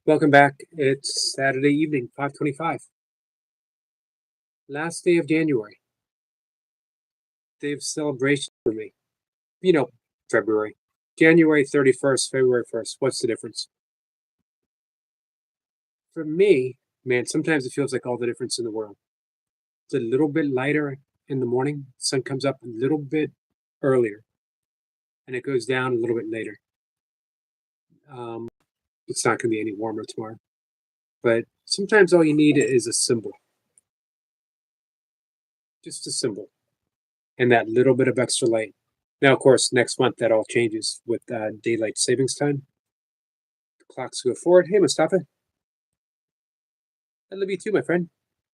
Welcome back. It's Saturday evening, 5:25. Last day of January. Day of celebration for me. You know, February. January 31st, February 1st. What's the difference? For me, man, sometimes it feels like all the difference in the world. It's a little bit lighter in the morning. Sun comes up a little bit earlier and it goes down a little bit later. Um, it's not going to be any warmer tomorrow. But sometimes all you need is a symbol, just a symbol, and that little bit of extra light. Now, of course, next month that all changes with daylight savings time. The clocks go forward. Hey, Mustafa, I love you too, my friend.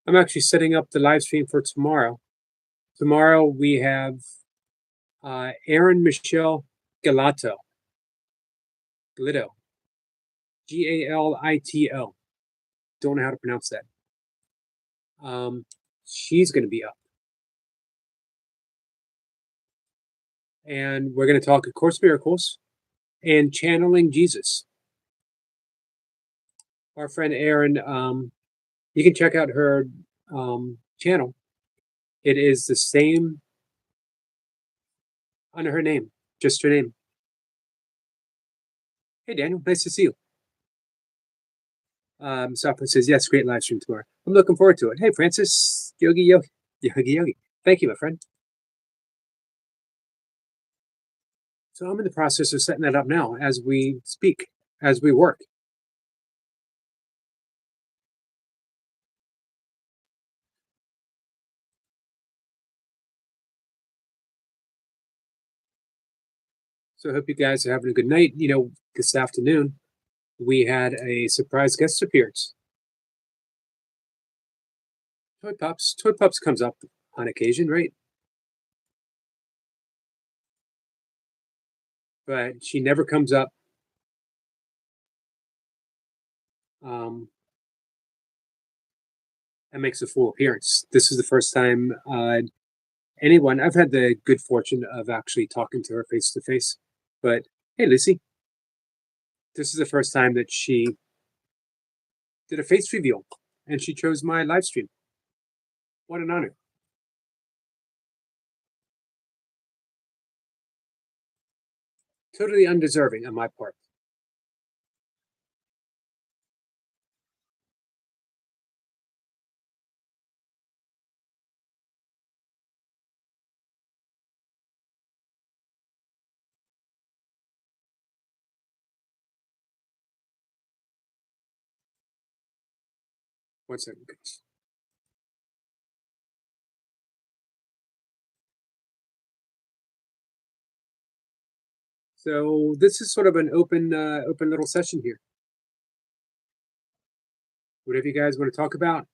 I'm actually setting up the live stream for tomorrow. Tomorrow we have Aaron Michelle Galato, Glito, Galitl. Don't know how to pronounce that. She's going to be up, and we're going to talk A Course in Miracles and channeling Jesus. Our friend Aaron, you can check out her channel. It is the same under her name, just her name. Hey, Daniel, nice to see you. Sapa says, yes, great live stream tomorrow. I'm looking forward to it. Hey, Francis, Yogi. Thank you, my friend. So I'm in the process of setting that up now as we speak, as we work. So I hope you guys are having a good night. This afternoon, we had a surprise guest appearance. Toy Pups. Toy Pups comes up on occasion, right? But she never comes up um, and makes a full appearance. This is the first time anyone. I've had the good fortune of actually talking to her face to face. But hey, Lucy, this is the first time that she did a face reveal and she chose my live stream. What an honor. Totally undeserving on my part. One second, guys. So this is sort of an open little session here. Whatever you guys want to talk about,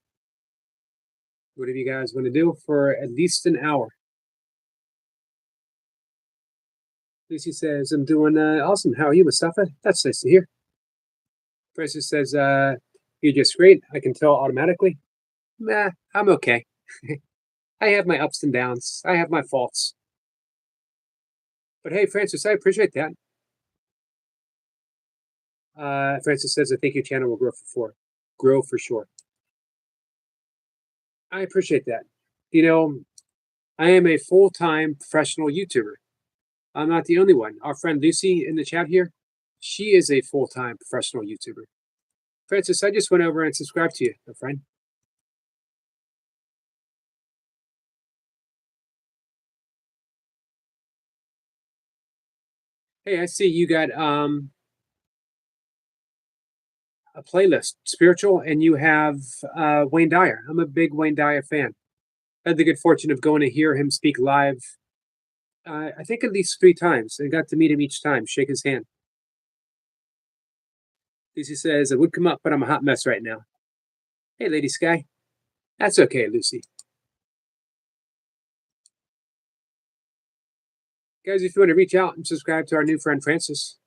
whatever you guys want to do for at least an hour. Lucy says, I'm doing awesome. How are you, Mustafa? That's nice to hear. Francis says, you're just great. I can tell automatically. Nah, I'm okay. I have my ups and downs. I have my faults. But hey, Francis, I appreciate that. Francis says, I think your channel will grow for sure. I appreciate that. I am a full-time professional YouTuber. I'm not the only one. Our friend Lucy in the chat here, she is a full-time professional YouTuber. Francis, I just went over and subscribed to you, my friend. Hey, I see you got a playlist, spiritual, and you have Wayne Dyer. I'm a big Wayne Dyer fan. I had the good fortune of going to hear him speak live, I think at least 3 times, and got to meet him each time, shake his hand. Lucy says, I would come up, but I'm a hot mess right now. Hey, Lady Sky. That's okay, Lucy. Guys, if you want to reach out and subscribe to our new friend Francis.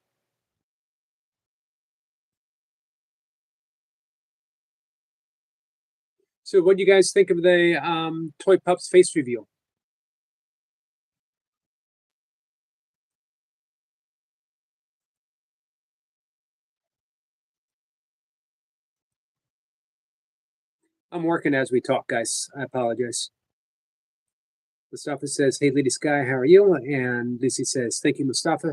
So what do you guys think of the Toy Pups face reveal? I'm working as we talk, guys. I apologize. Mustafa says, "Hey, Lady Sky, how are you?" And Lucy says, "Thank you, Mustafa."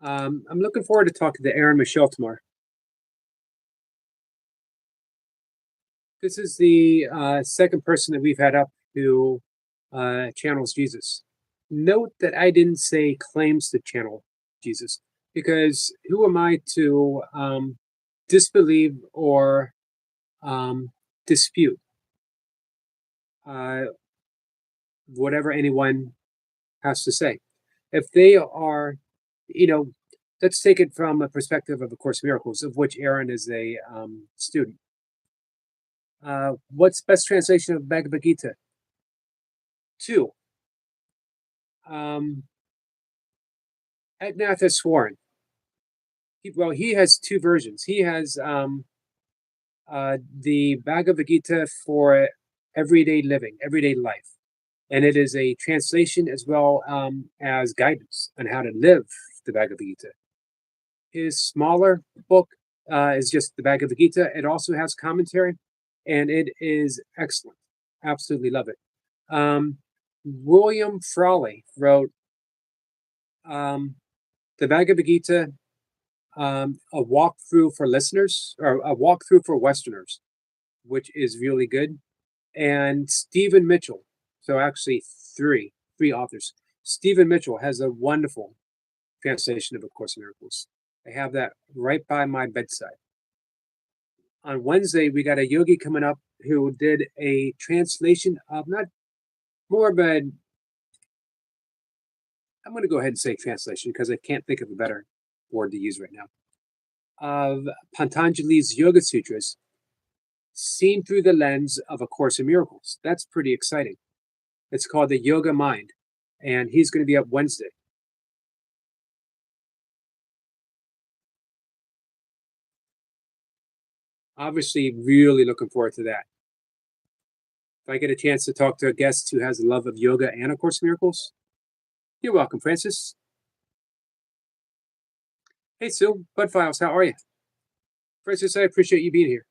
I'm looking forward to talking to Aaron Michelle tomorrow. This is the second person that we've had up who channels Jesus. Note that I didn't say claims to channel Jesus, because who am I to disbelieve or dispute uh, whatever anyone has to say? If they are, you know, let's take it from a perspective of A Course in Miracles, of which Aaron is a student. What's best translation of Bhagavad Gita? Two. Eknath has sworn. He has two versions. He has the Bhagavad Gita for everyday living, everyday life, and it is a translation as well as guidance on how to live the Bhagavad Gita. His smaller book is just the Bhagavad Gita. It also has commentary, and it is excellent. Absolutely love it. William Frawley wrote the Bhagavad Gita, a walkthrough for listeners, or a walkthrough for Westerners, which is really good. And Stephen Mitchell, so actually three authors. Stephen Mitchell has a wonderful translation of A Course in Miracles. I have that right by my bedside. On Wednesday, we got a yogi coming up who did a translation of not more, but I'm going to go ahead and say translation because I can't think of a better word to use right now, of Patanjali's Yoga Sutras seen through the lens of A Course in Miracles. That's pretty exciting. It's called The Yoga Mind, and he's going to be up Wednesday. Obviously, really looking forward to that. If I get a chance to talk to a guest who has a love of yoga and A Course in Miracles, you're welcome, Francis. Hey, Sue, Bud Files, how are you? Francis, I appreciate you being here.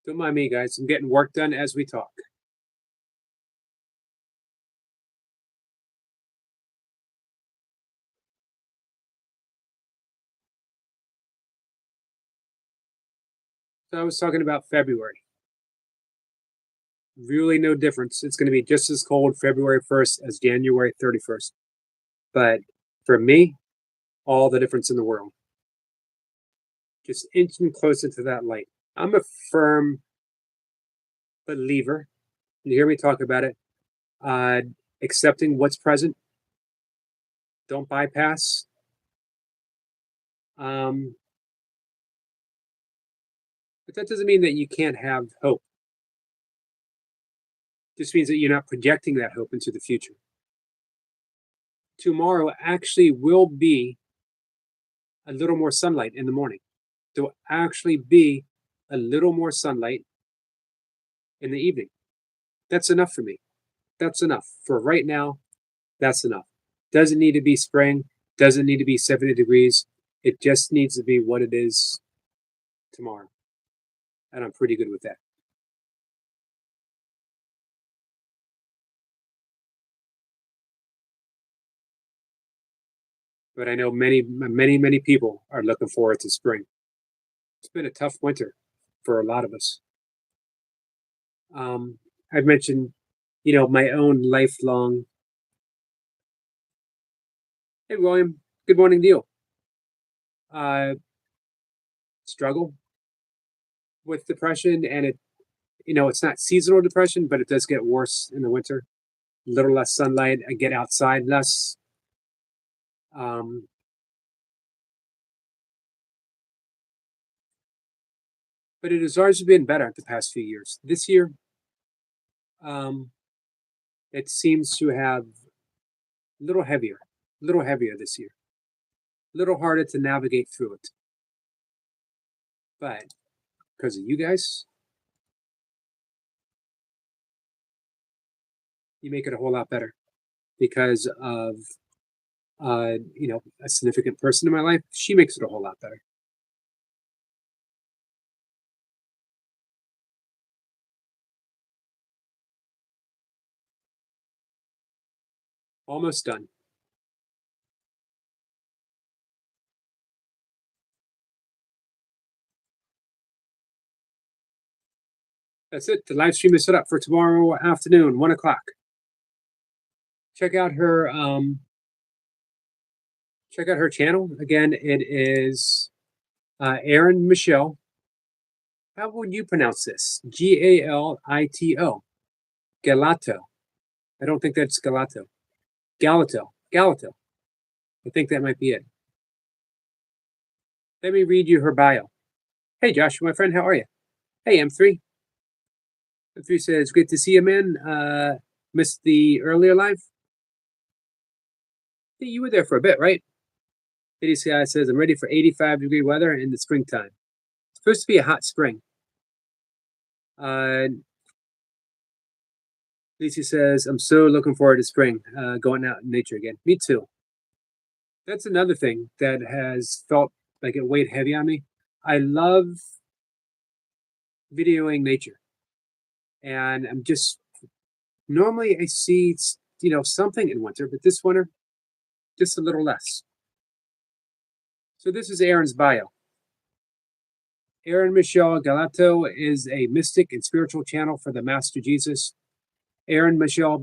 Don't mind me, guys. I'm getting work done as we talk. So I was talking about February. Really no difference. It's going to be just as cold February 1st as January 31st. But for me, all the difference in the world. Just inching closer to that light. I'm a firm believer. You hear me talk about it. Accepting what's present. Don't bypass. But that doesn't mean that you can't have hope. It just means that you're not projecting that hope into the future. Tomorrow actually will be a little more sunlight in the morning. There will actually be a little more sunlight in the evening. That's enough for me. That's enough. For right now, that's enough. Doesn't need to be spring, doesn't need to be 70 degrees. It just needs to be what it is tomorrow. And I'm pretty good with that. But I know many people are looking forward to spring. It's been a tough winter for a lot of us. I've mentioned, my own lifelong. Hey, William. Good morning, Neil. Struggle with depression, and it's not seasonal depression, but it does get worse in the winter. A little less sunlight. I get outside less. Um, but it has always been better the past few years. This year, um, it seems to have a little heavier this year, a little harder to navigate through it. But because of you guys, you make it a whole lot better. Because of a significant person in my life, she makes it a whole lot better. Almost done. That's it. The live stream is set up for tomorrow afternoon, 1 o'clock. Check out her channel. Again, it is Erin Michelle. How would you pronounce this? Galito. Galato. I don't think that's Galato. Galato. Galato. I think that might be it. Let me read you her bio. Hey, Josh, my friend, how are you? Hey, M3. M3 says, good to see you, man. Missed the earlier live? Hey, you were there for a bit, right? ADCI says, I'm ready for 85-degree weather in the springtime. It's supposed to be a hot spring. Lisa says, I'm so looking forward to spring, going out in nature again. Me too. That's another thing that has felt like it weighed heavy on me. I love videoing nature. And I'm just, normally I see, something in winter, but this winter, just a little less. So this is Erin's bio. Erin Michelle Galato is a mystic and spiritual channel for the Master Jesus. Erin Michelle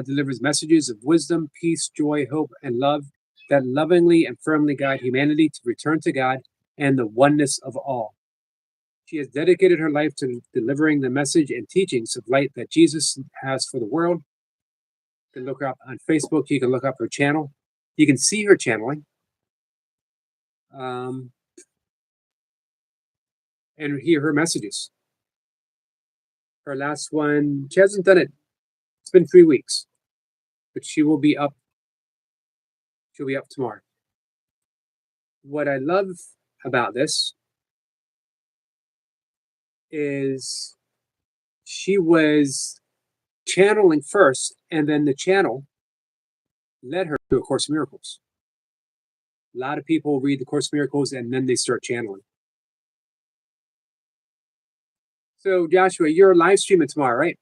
delivers messages of wisdom, peace, joy, hope, and love that lovingly and firmly guide humanity to return to God and the oneness of all. She has dedicated her life to delivering the message and teachings of light that Jesus has for the world. You can look her up on Facebook. You can look up her channel. You can see her channeling. And hear her messages. Her last one, she hasn't done it. It's been 3 weeks, but she will be up. She'll be up tomorrow. What I love about this is she was channeling first, and then the channel led her to A Course in Miracles. A lot of people read the Course in Miracles and then they start channeling. So Joshua, you're live streaming tomorrow, right?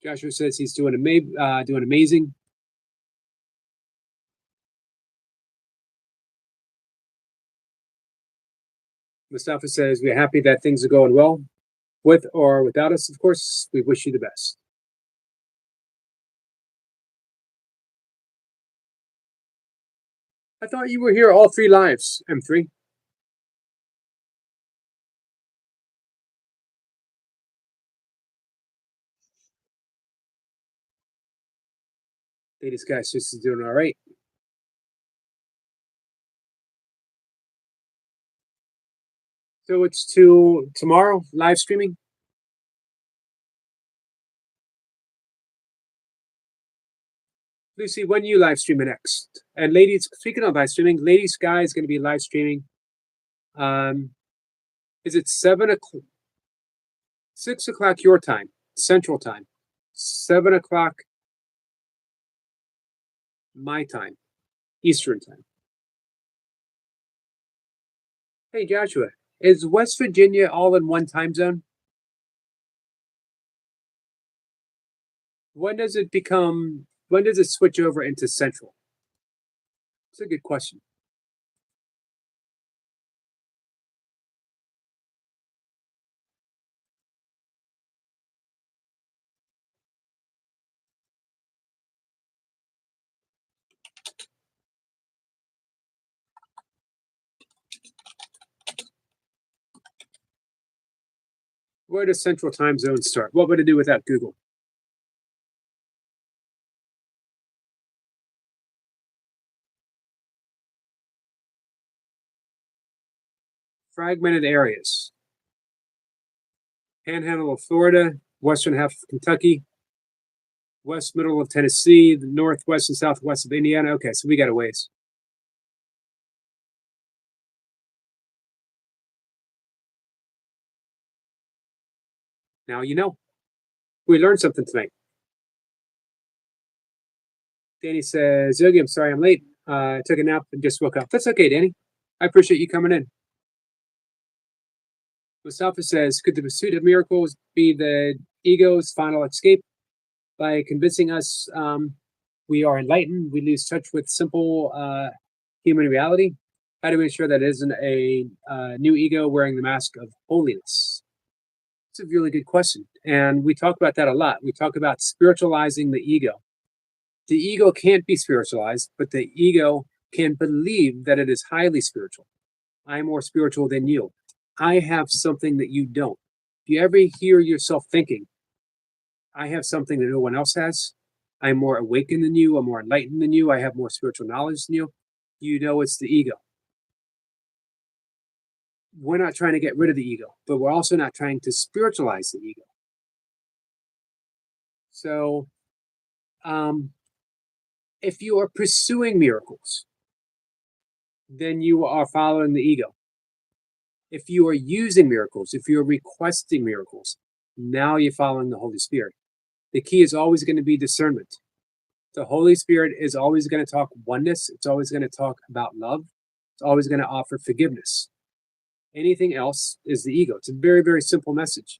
Joshua says he's doing amazing. Mustafa says we're happy that things are going well, with or without us. Of course, we wish you the best. I thought you were here all 3 lives, M3. Lady Sky Sis is doing all right. So it's to tomorrow, live streaming. Lucy, when you live streaming next? And ladies, speaking of live streaming, Lady Sky is going to be live streaming. Is it 6 o'clock your time, Central Time, 7 o'clock my time, Eastern Time? Hey Joshua, is West Virginia all in one time zone? When does it switch over into Central? It's a good question. Where does Central Time Zone start? What would it do without Google? fragmented areas. Panhandle of Florida, western half of Kentucky, west middle of Tennessee, the northwest and southwest of Indiana. Okay, so we got a ways. Now you know. We learned something tonight. Danny says, Yogi, I'm sorry I'm late. I took a nap and just woke up. That's okay, Danny. I appreciate you coming in. Mustafa says, could the pursuit of miracles be the ego's final escape? By convincing us we are enlightened, we lose touch with simple human reality. How do we ensure that it isn't a new ego wearing the mask of holiness? It's a really good question. And we talk about that a lot. We talk about spiritualizing the ego. The ego can't be spiritualized, but the ego can believe that it is highly spiritual. I'm more spiritual than you. I have something that you don't. If you ever hear yourself thinking, I have something that no one else has, I'm more awakened than you, I'm more enlightened than you, I have more spiritual knowledge than you know it's the ego. We're not trying to get rid of the ego, but we're also not trying to spiritualize the ego. So, if you are pursuing miracles, then you are following the ego. If you are using miracles, if you're requesting miracles, now you're following the Holy Spirit. The key is always going to be discernment. The Holy Spirit is always going to talk oneness. It's always going to talk about love. It's always going to offer forgiveness. Anything else is the ego. It's a very, very simple message.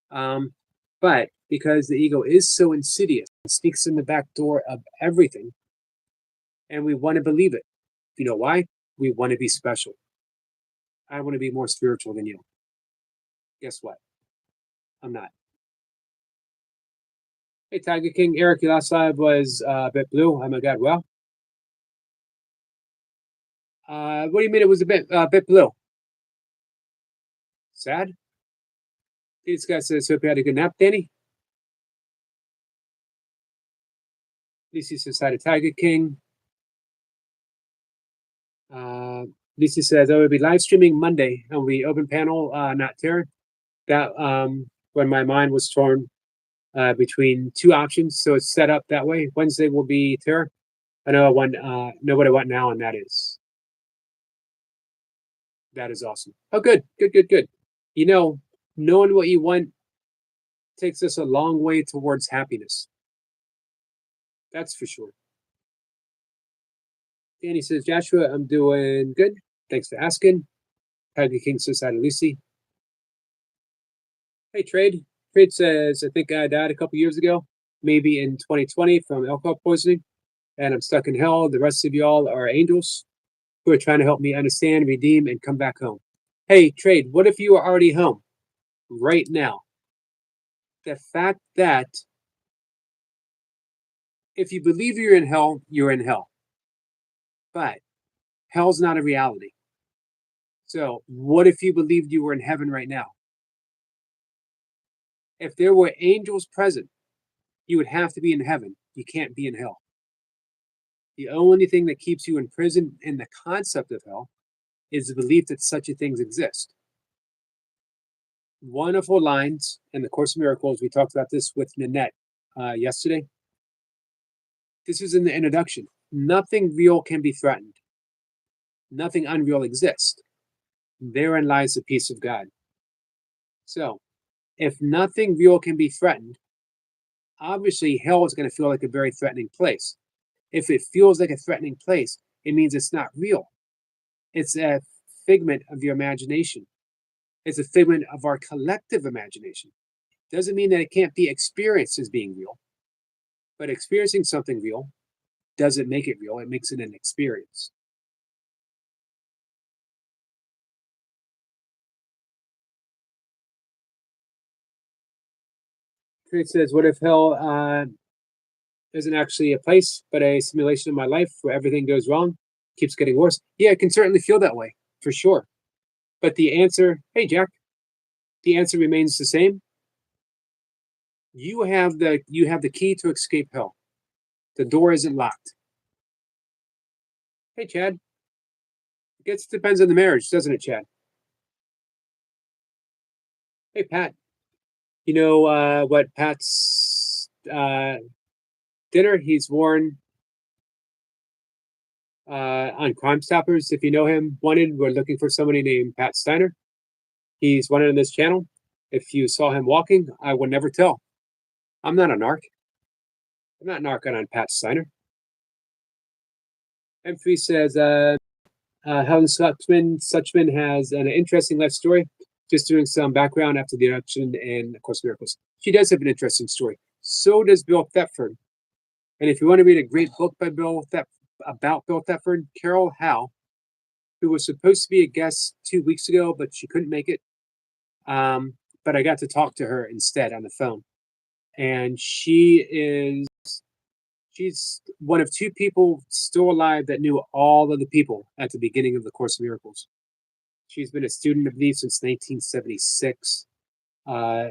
But because the ego is so insidious, it sneaks in the back door of everything, and we want to believe it. You know why? We want to be special. I want to be more spiritual than you. Guess what? I'm not. Hey, Tiger King. Eric, your last live was a bit blue. Oh my God. Well, what do you mean it was a bit blue? Sad? This guy says, hope you had a good nap, Danny. Lucy says, hi to Tiger King. Lucy says, I will be live streaming Monday on the open panel, not Terror. That when my mind was torn between two options, so it's set up that way. Wednesday will be Terror. I know what I want now, and that is awesome. Oh, good. You know, knowing what you want takes us a long way towards happiness. That's for sure. Danny says, Joshua, I'm doing good. Thanks for asking. Tiger King says hi to Lucy. Hey, Trade. Trade says, I think I died a couple years ago, maybe in 2020 from alcohol poisoning, and I'm stuck in hell. The rest of y'all are angels who are trying to help me understand, redeem, and come back home. Hey, Trade, what if you are already home right now? The fact that if you believe you're in hell, you're in hell. But hell's not a reality. So what if you believed you were in heaven right now? If there were angels present, you would have to be in heaven. You can't be in hell. The only thing that keeps you in prison in the concept of hell is the belief that such a things exist. Wonderful lines in the Course of Miracles. We talked about this with Nanette yesterday. This is in the introduction. Nothing real can be threatened. Nothing unreal exists. Therein lies the peace of God. So, if nothing real can be threatened, obviously hell is going to feel like a very threatening place. If it feels like a threatening place, it means it's not real. It's a figment of your imagination. It's a figment of our collective imagination. Doesn't mean that it can't be experienced as being real, but experiencing something real doesn't make it real. It makes it an experience. It says, what if hell isn't actually a place, but a simulation of my life where everything goes wrong, keeps getting worse? Yeah, it can certainly feel that way, for sure. But the answer, hey, Jack, the answer remains the same. You have the key to escape hell. The door isn't locked. Hey, Chad. It depends on the marriage, doesn't it, Chad? Hey, Pat. You know what Pat's dinner he's worn on Crime Stoppers? If you know him, wanted, we're looking for somebody named Pat Steiner. He's wanted on this channel. If you saw him walking, I would never tell. I'm not a narc. I'm not narking on Pat Steiner. M3 says, Helen Suchman has an interesting life story. Just doing some background after the election and, of course, miracles. She does have an interesting story. So does Bill Thetford. And if you want to read a great book by about Bill Thetford, Carol Howe, who was supposed to be a guest 2 weeks ago, but she couldn't make it. But I got to talk to her instead on the phone. And she's one of two people still alive that knew all of the people at the beginning of the Course of Miracles. She's been a student of these since 1976.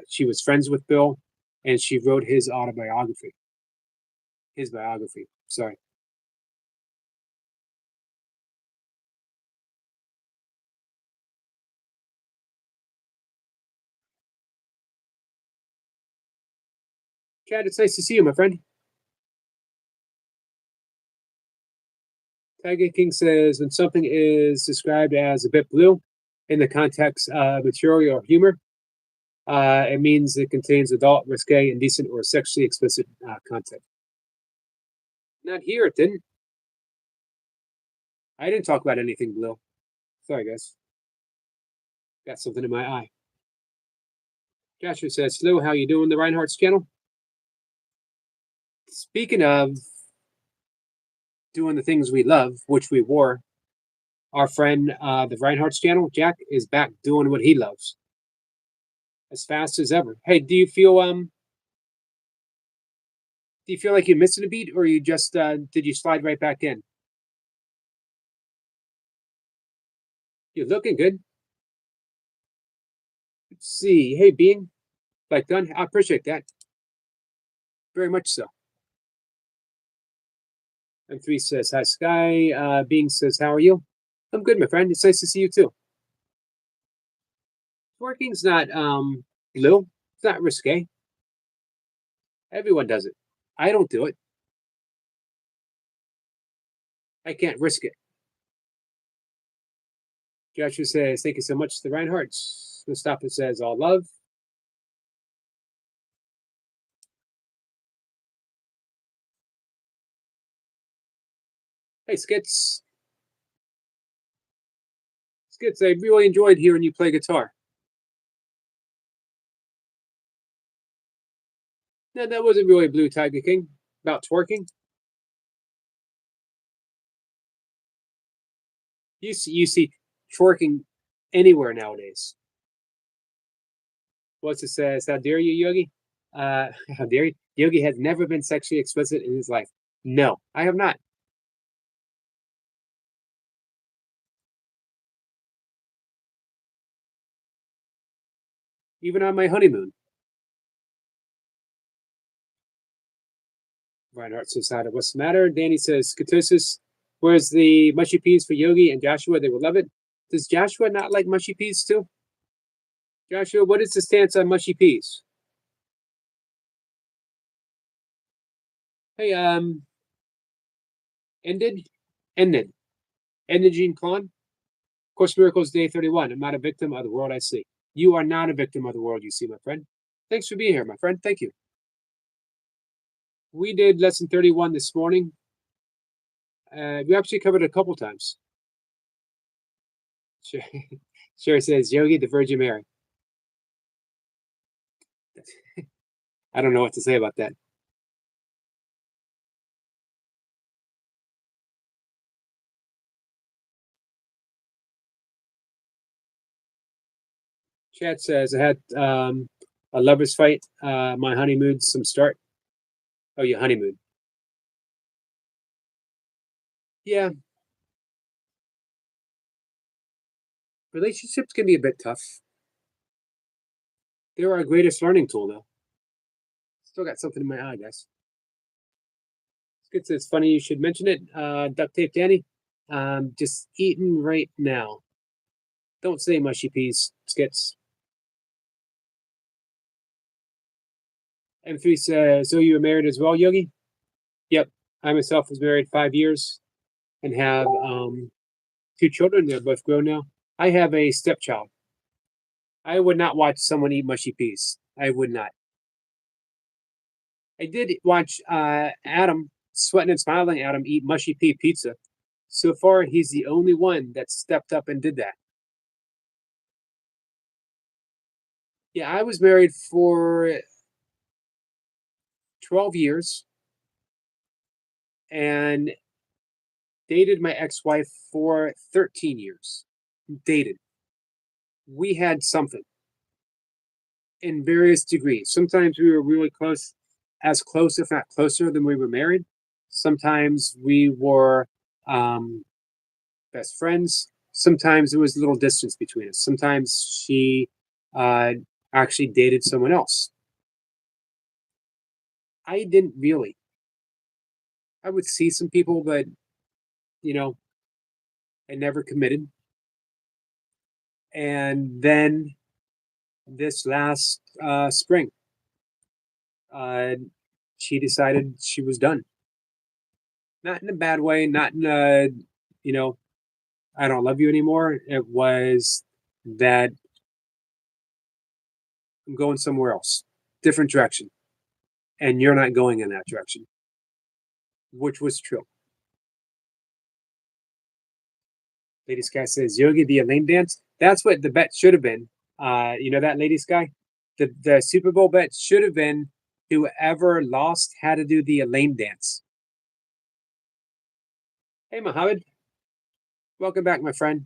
She was friends with Bill, and she wrote his autobiography. His biography, sorry. Chad, it's nice to see you, my friend. Tiger King says, when something is described as a bit blue in the context of material or humor, it means it contains adult, risque, indecent, or sexually explicit content. Not here, it didn't. I didn't talk about anything blue. Sorry, guys. Got something in my eye. Joshua says, hello, how you doing, the Reinhardt's channel? Speaking of doing the things we love, which we wore, our friend, the Reinhardt's channel, Jack, is back doing what he loves as fast as ever. Hey, do you feel like you're missing a beat, or you just did you slide right back in? You're looking good. Let's see. Hey, Being, like done. I appreciate that very much. So, M3 says hi, Sky. Being says, how are you? I'm good, my friend. It's nice to see you too. Working's not blue. It's not risque. Everyone does it. I don't do it. I can't risk it. Joshua says, thank you so much to the Reinhardts. Mustafa says, all love. Hey, Skits. Skits, I really enjoyed hearing you play guitar. No, that wasn't really Blue Tiger King. About twerking. You see twerking anywhere nowadays. What's it says? How dare you, Yogi? How dare you? Yogi has never been sexually explicit in his life. No, I have not. Even on my honeymoon. Reinhardt says, hi, what's the matter? Danny says, ketosis. Where's the mushy peas for Yogi and Joshua? They will love it. Does Joshua not like mushy peas too? Joshua, what is the stance on mushy peas? Hey, ended. Jean Klon. Course Miracles Day 31. I'm not a victim of the world I see. You are not a victim of the world you see, my friend. Thanks for being here, my friend. Thank you. We did lesson 31 this morning. We actually covered it a couple times. Sure says Yogi, the Virgin Mary. I don't know what to say about that. Chat says I had a lover's fight. My honeymoon, some start. Oh, your honeymoon. Yeah. Relationships can be a bit tough. They're our greatest learning tool, though. Still got something in my eye, guys. It's funny you should mention it. Duct tape Danny. Just eating right now. Don't say mushy peas, Skits. M3 says, so you were married as well, Yogi? Yep. I myself was married 5 years and have two children. They're both grown now. I have a stepchild. I would not watch someone eat mushy peas. I would not. I did watch Adam, sweating and smiling Adam, eat mushy pea pizza. So far, he's the only one that stepped up and did that. Yeah, I was married for 12 years and dated my ex-wife for 13 years. Dated. We had something in various degrees. Sometimes we were really close, as close, if not closer, than we were married. Sometimes we were best friends. Sometimes there was a little distance between us. Sometimes she uh, actually dated someone else. I didn't really. I would see some people, but you know, I never committed. And then this last spring, uh, she decided she was done. Not in a bad way, not in a, you know, I don't love you anymore. It was that I'm going somewhere else, different direction, and you're not going in that direction, which was true. Lady Sky says, Yogi, the Elaine dance. That's what the bet should have been. You know that, Lady Sky? The Super Bowl bet should have been whoever lost had to do the Elaine dance. Hey, Mohammed. Welcome back, my friend.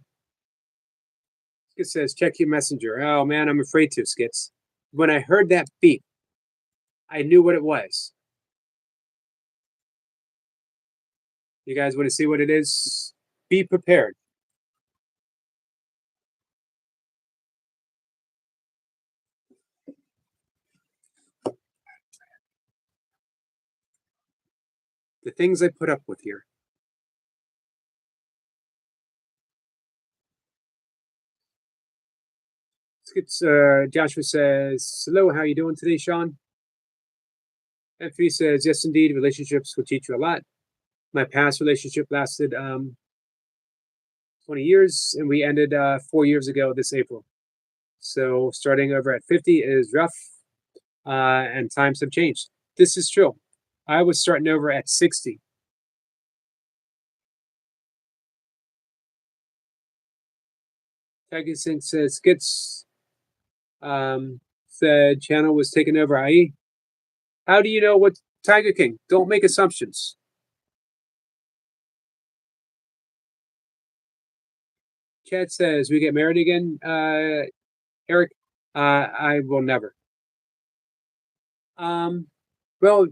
Skits says, check your messenger. Oh, man, I'm afraid to, Skits. When I heard that beep, I knew what it was. You guys want to see what it is? Be prepared. The things I put up with here. Skits, Joshua says, hello, how you doing today, Sean? F3 says, yes, indeed, relationships will teach you a lot. My past relationship lasted 20 years, and we ended 4 years ago this April. So starting over at 50 is rough, and times have changed. This is true. I was starting over at 60. Tiger Singh says, Skits said channel was taken over IE. How do you know what Tiger King? Don't make assumptions. Chad says, we get married again, Eric? I will never. Well,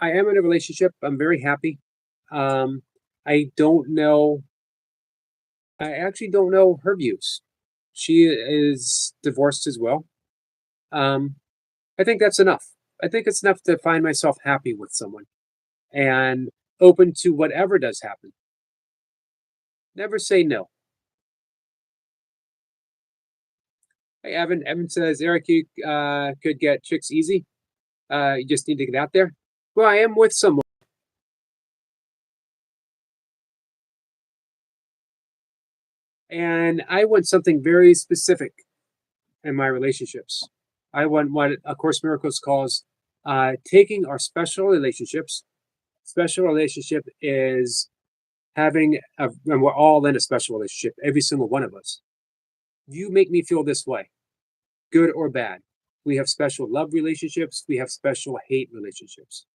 I am in a relationship. I'm very happy. Um, I don't know. I actually don't know her views. She is divorced as well. Um, I think that's enough. I think it's enough to find myself happy with someone and open to whatever does happen. Never say no. Hey, Evan. Evan says, Eric, you could get chicks easy. You just need to get out there. Well, I am with someone. And I want something very specific in my relationships. I want what A Course in Miracles calls taking our special relationships. Special relationship is and we're all in a special relationship, every single one of us. You make me feel this way, good or bad. We have special love relationships, we have special hate relationships.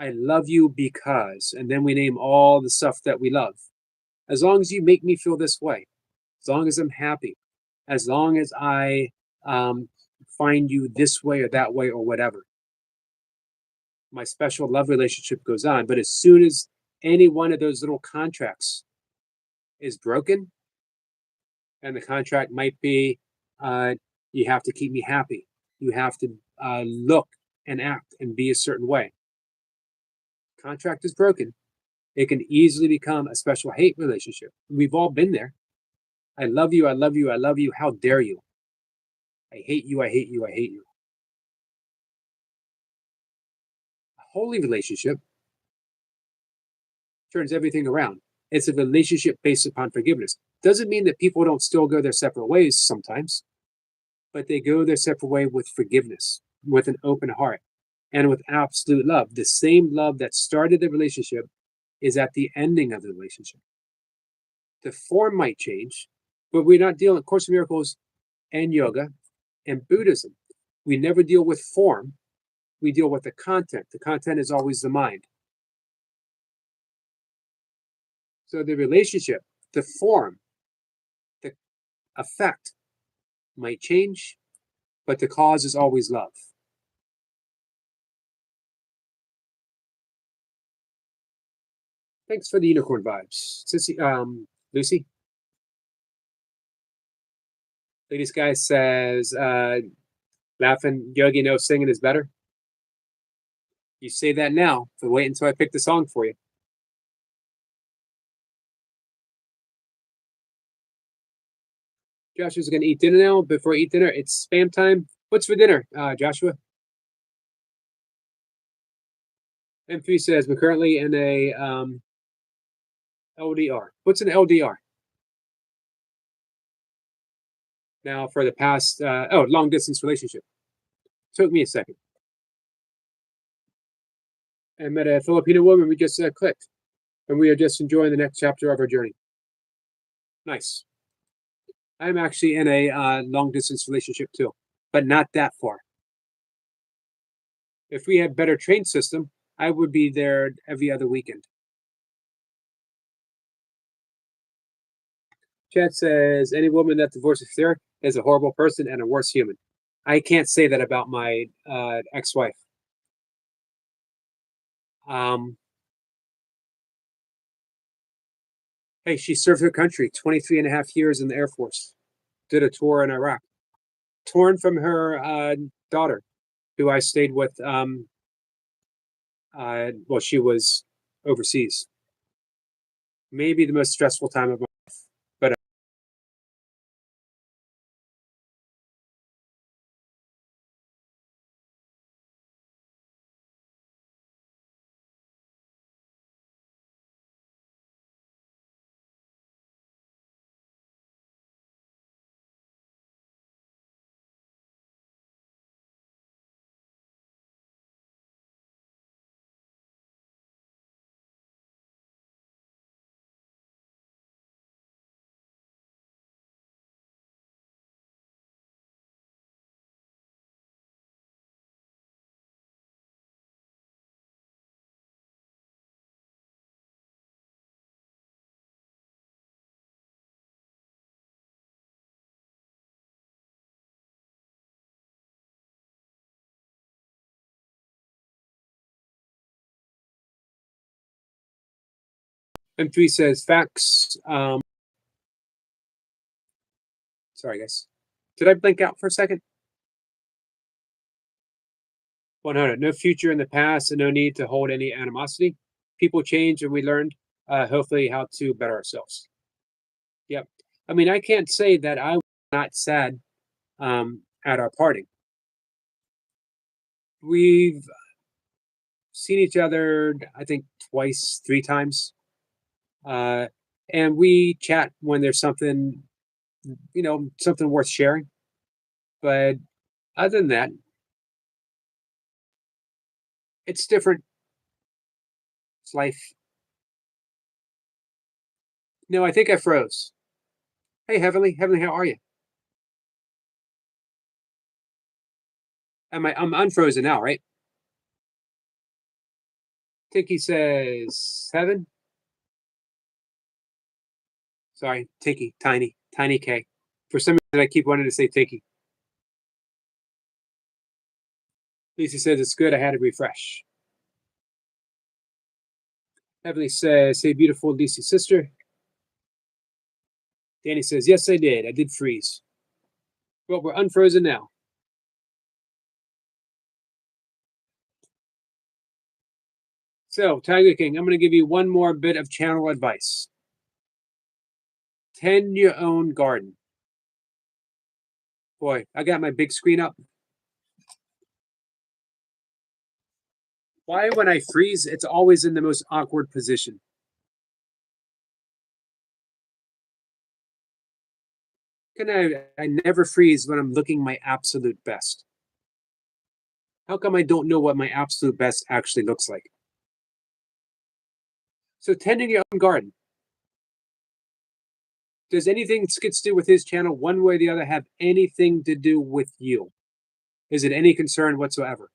I love you because, and then we name all the stuff that we love. As long as you make me feel this way, as long as I'm happy, as long as I um, find you this way or that way or whatever, my special love relationship goes on. But as soon as any one of those little contracts is broken, and the contract might be you have to keep me happy, you have to look and act and be a certain way. Contract is broken. It can easily become a special hate relationship. We've all been there. I love you, I love you, I love you. How dare you? I hate you, I hate you, I hate you. holy relationship turns everything around. It's a relationship based upon forgiveness. Doesn't mean that people don't still go their separate ways sometimes, but they go their separate way with forgiveness, with an open heart, and with absolute love. The same love that started the relationship is at the ending of the relationship. The form might change, but we're not dealing. Course in Miracles and yoga and Buddhism, we never deal with form. We deal with the content. The content is always the mind. So the relationship, the form, the effect might change, but the cause is always love. Thanks for the unicorn vibes. Lucy? Ladies Guy says, laughing, Yogi knows singing is better. You say that now, but wait until I pick the song for you. Joshua's going to eat dinner now. Before I eat dinner, it's spam time. What's for dinner, Joshua? M3 says, we're currently in a LDR. What's an LDR? Now, for the past, long distance relationship. Took me a second. I met a Filipino woman. We just clicked, and we are just enjoying the next chapter of our journey. Nice. I'm actually in a long distance relationship too, but not that far. If we had better train system, I would be there every other weekend. Chad says, any woman that divorces Derek is a horrible person and a worse human. I can't say that about my ex-wife. Hey, she served her country 23 and a half years in the Air Force, did a tour in Iraq, torn from her daughter, who I stayed with while she was overseas. Maybe the most stressful time of my life. But M3 says facts. Sorry, guys. Did I blink out for a second? 100. No future in the past and no need to hold any animosity. People change and we learned, hopefully, how to better ourselves. Yep. I mean, I can't say that I was not sad at our parting. We've seen each other, I think, twice, 3 times. And we chat when there's something, something worth sharing. But other than that, it's different. It's life. No, I think I froze. Hey, Heavenly, how are you? I'm unfrozen now, right? Tiki says 7. Sorry, Tiki, tiny K. For some reason, I keep wanting to say Tiki. Lisa says it's good. I had to refresh. Heavenly says, "Hey, beautiful DC sister." Danny says, "Yes, I did. I did freeze." Well, we're unfrozen now. So, Tiger King, I'm going to give you one more bit of channel advice. Tend your own garden. Boy, I got my big screen up. Why, when I freeze, it's always in the most awkward position? Can I never freeze when I'm looking my absolute best? How come I don't know what my absolute best actually looks like? So, tending your own garden. Does anything Skits do with his channel, one way or the other, have anything to do with you? Is it any concern whatsoever?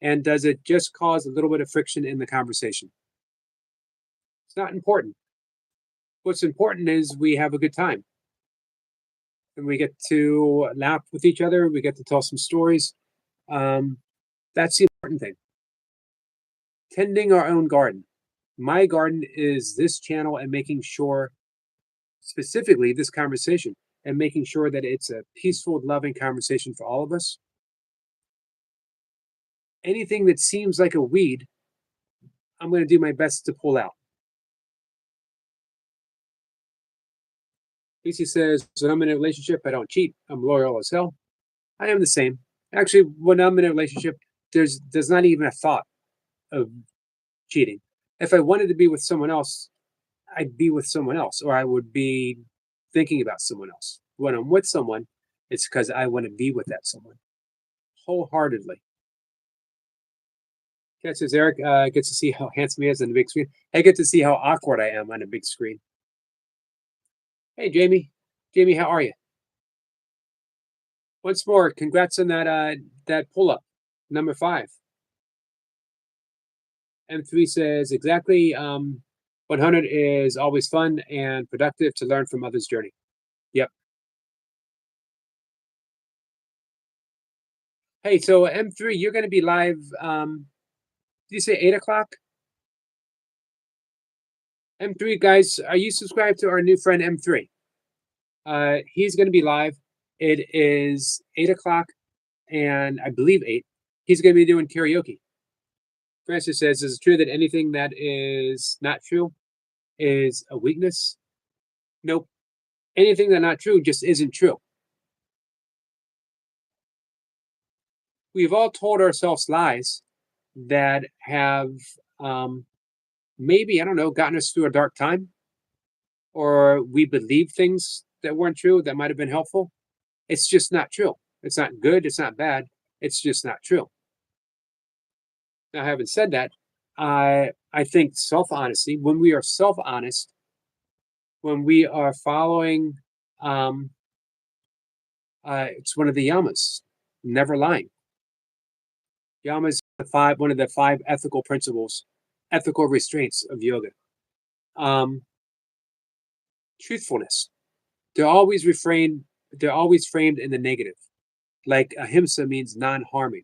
And does it just cause a little bit of friction in the conversation? It's not important. What's important is we have a good time and we get to laugh with each other. We get to tell some stories. Um, that's the important thing. Tending our own garden. My garden is this channel and making sure, specifically this conversation, and making sure that it's a peaceful, loving conversation for all of us. Anything that seems like a weed, I'm going to do my best to pull out. Lucy says, when I'm in a relationship, I don't cheat. I'm loyal as hell. I am the same. Actually, when I'm in a relationship, there's not even a thought of cheating. If I wanted to be with someone else, I'd be with someone else, or I would be thinking about someone else. When I'm with someone, it's because I want to be with that someone wholeheartedly. Cat says, Eric gets to see how handsome he is on the big screen. I get to see how awkward I am on a big screen. Hey, Jamie. Jamie, how are you? Once more, congrats on that pull up, number 5. M3 says exactly. 100 is always fun and productive to learn from others' journey. Yep. Hey, so M3, you're going to be live. Did you say 8 o'clock? M3 guys, are you subscribed to our new friend M3? He's going to be live. It is 8 o'clock, and I believe 8. He's going to be doing karaoke. Francis says, is it true that anything that is not true is a weakness? Nope. Anything that's not true just isn't true. We've all told ourselves lies that have maybe, I don't know, gotten us through a dark time, or we believe things that weren't true that might have been helpful. It's just not true. It's not good. It's not bad. It's just not true. Now, having said that, I think self honesty, when we are self honest, when we are following, um, it's one of the yamas, never lying. Yamas, one of the 5 ethical principles, ethical restraints of yoga. Um, Truthfulness. They're always refrained. They're always framed in the negative. Like ahimsa means non-harming,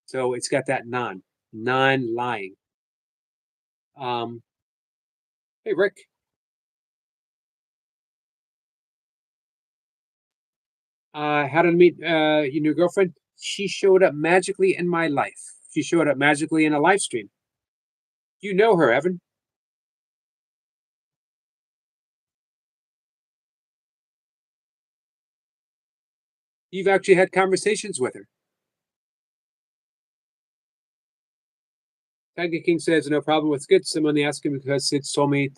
so it's got that non-lying. Um, hey Rick, how did I meet your new girlfriend? She showed up magically in my life. She showed up magically in a live stream. You know her, Evan. You've actually had conversations with her. Tiger King says no problem with Skits. I'm only asking because Skits told me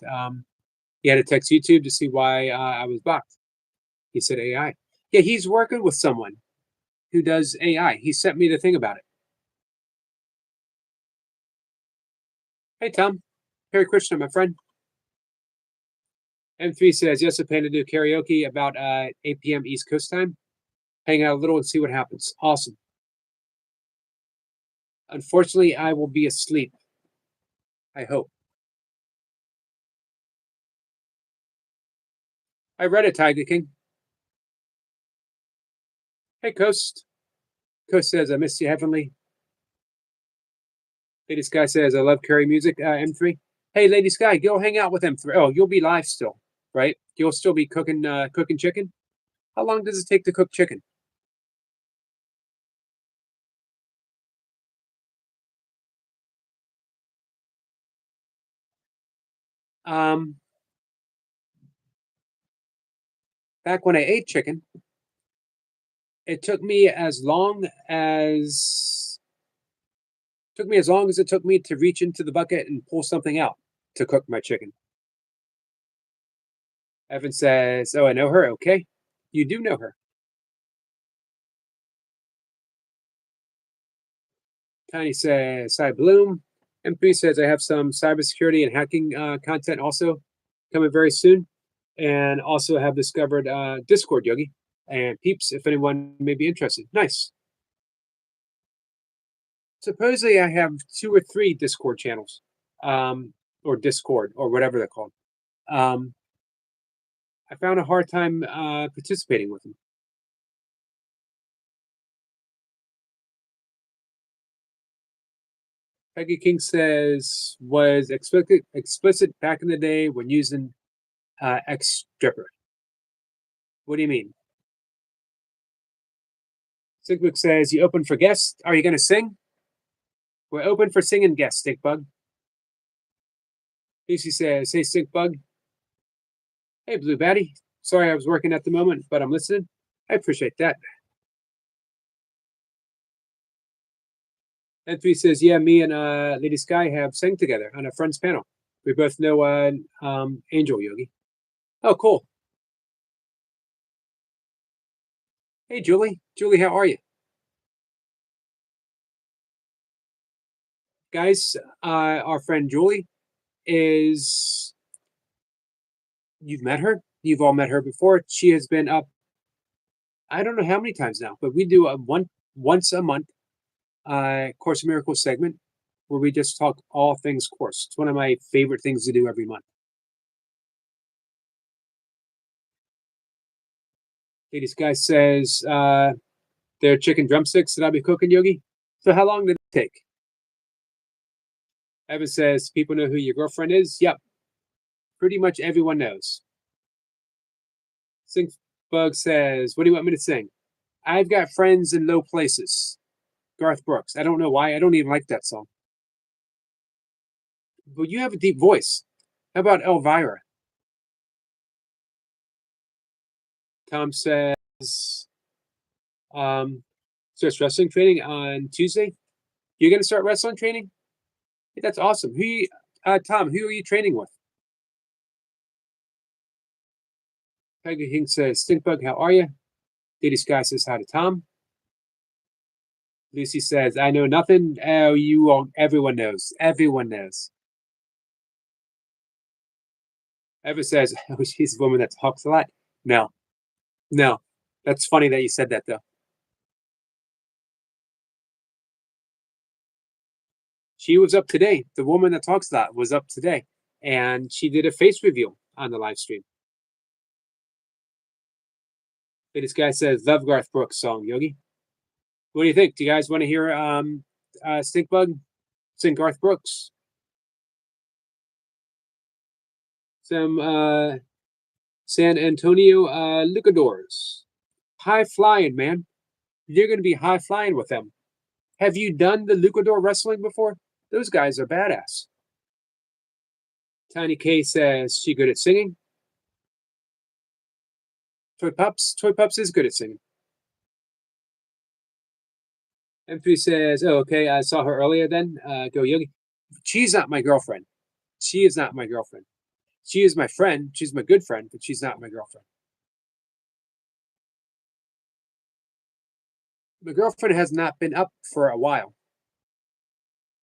he had to text YouTube to see why I was blocked. He said AI. Yeah, he's working with someone who does AI. He sent me the thing about it. Hey Tom, Harry Krishna, my friend. M3 says yes, I plan to do karaoke about 8 p.m. East Coast time. Hang out a little and see what happens. Awesome. Unfortunately, I will be asleep. I hope. I read it, Tiger King. Hey, Coast. Coast says, I miss you heavenly. Lady Sky says, I love Curry music, M3. Hey, Lady Sky, go hang out with M3. Oh, you'll be live still, right? You'll still be cooking chicken? How long does it take to cook chicken? Um, Back when I ate chicken, it took me as long as Took me as long as it took me to reach into the bucket and pull something out to cook my chicken. Evan says, "Oh, I know her. Okay. You do know her." Tiny says, "Hi, Bloom." M3 says, "I have some cybersecurity and hacking content also coming very soon. And also have discovered Discord, Yogi. And peeps, if anyone may be interested." Nice. Supposedly, I have 2 or 3 Discord channels, or Discord, or whatever they're called. Um, I found a hard time participating with them. Peggy King says, "Was explicit back in the day when using X stripper." What do you mean? Sigbook says, "You open for guests? Are you going to sing?" We're open for singing guests, Stinkbug. Lucy says, "Hey, Stinkbug." "Hey, Blue Batty. Sorry I was working at the moment, but I'm listening." I appreciate that. N3 says, "Yeah, me and Lady Sky have sang together on a friend's panel. We both know Angel, Yogi." "Oh, cool. Hey, Julie. Julie, how are you?" Guys, our friend Julie is, you've met her. You've all met her before. She has been up, I don't know how many times now, but we do a once a month Course in Miracles segment where we just talk all things Course. It's one of my favorite things to do every month. Lady Sky says, "They're chicken drumsticks that I'll be cooking, Yogi." So how long did it take? Evan says, "People know who your girlfriend is." Yep, pretty much everyone knows. Sinkbug says, "What do you want me to sing?" "I've got friends in low places." Garth Brooks. I don't know why. I don't even like that song. But you have a deep voice. How about Elvira? Tom says, starts wrestling training on Tuesday. You're going to start wrestling training? Hey, that's awesome. Tom, who are you training with? Peggy King says, "Stinkbug, how are you?" Lady Sky says hi to Tom. Lucy says, "I know nothing." Oh, you all, everyone knows. Everyone knows. Eva says, "Oh, she's a woman that talks a lot." No, no. That's funny that you said that, though. She was up today. The woman that talks a lot was up today, and she did a face reveal on the live stream. This guy says, "Love Garth Brooks song, Yogi." What do you think? Do you guys want to hear Stinkbug sing Garth Brooks? Some San Antonio Lucadors. High flying, man. You're going to be high flying with them. Have you done the Lucador wrestling before? Those guys are badass. Tiny K says she good at singing. Toy Pups is good at singing. M3 says, "Oh, okay, I saw her earlier then. Go Yogi." She's not my girlfriend. She is not my girlfriend. She is my friend. She's my good friend, but she's not my girlfriend. My girlfriend has not been up for a while.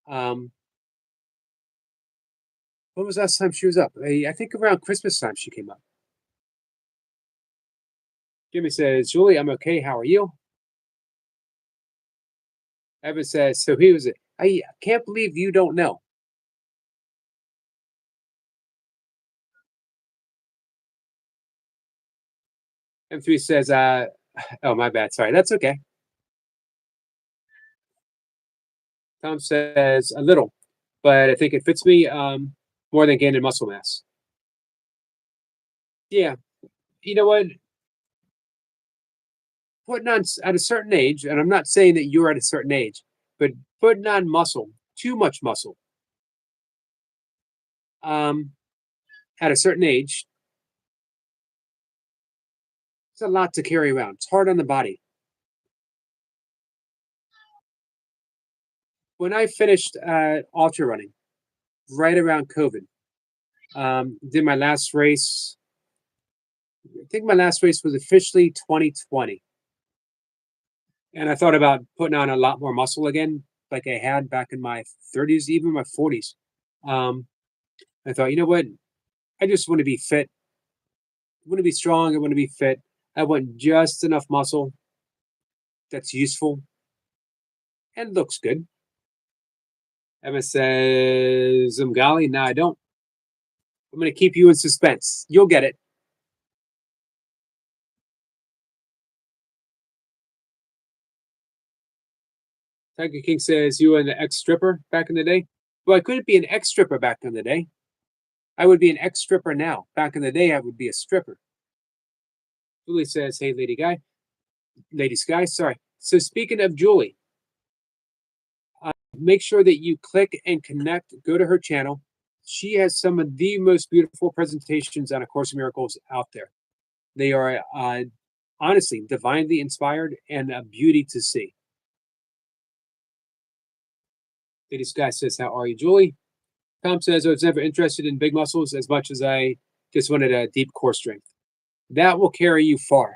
When was the last time she was up? I think around Christmas time she came up. Jimmy says, "Julie, I'm okay. How are you?" Evan says, "So he was. I can't believe you don't know." M3 says, "Oh, my bad. Sorry. That's okay." Tom says, "A little, but I think it fits me more than gaining muscle mass." Yeah. You know what? Putting on at a certain age, and I'm not saying that you're at a certain age, but putting on muscle, too much muscle, um, at a certain age, it's a lot to carry around. It's hard on the body. when I finished ultra running, right around COVID, did my last race. I think my last race was officially 2020, and I thought about putting on a lot more muscle again, like I had back in my 30s, even my 40s. Um, I thought, you know what? I just want to be fit. I want to be strong. I want to be fit. I want just enough muscle that's useful and looks good. Emma says, Zumgali, no, I don't. I'm going to keep you in suspense. You'll get it. Tiger King says, you were an ex-stripper back in the day? Well, I couldn't be an ex-stripper back in the day. I would be an ex-stripper now. Back in the day, I would be a stripper. Julie says, hey, Lady Sky, sorry. So speaking of Julie, make sure that you click and connect, go to her channel. She has some of the most beautiful presentations on A Course in Miracles out there. They are honestly divinely inspired and a beauty to see. Lady Sky says, how are you, Julie? Tom says, I was never interested in big muscles as much as I just wanted a deep core strength. That will carry you far.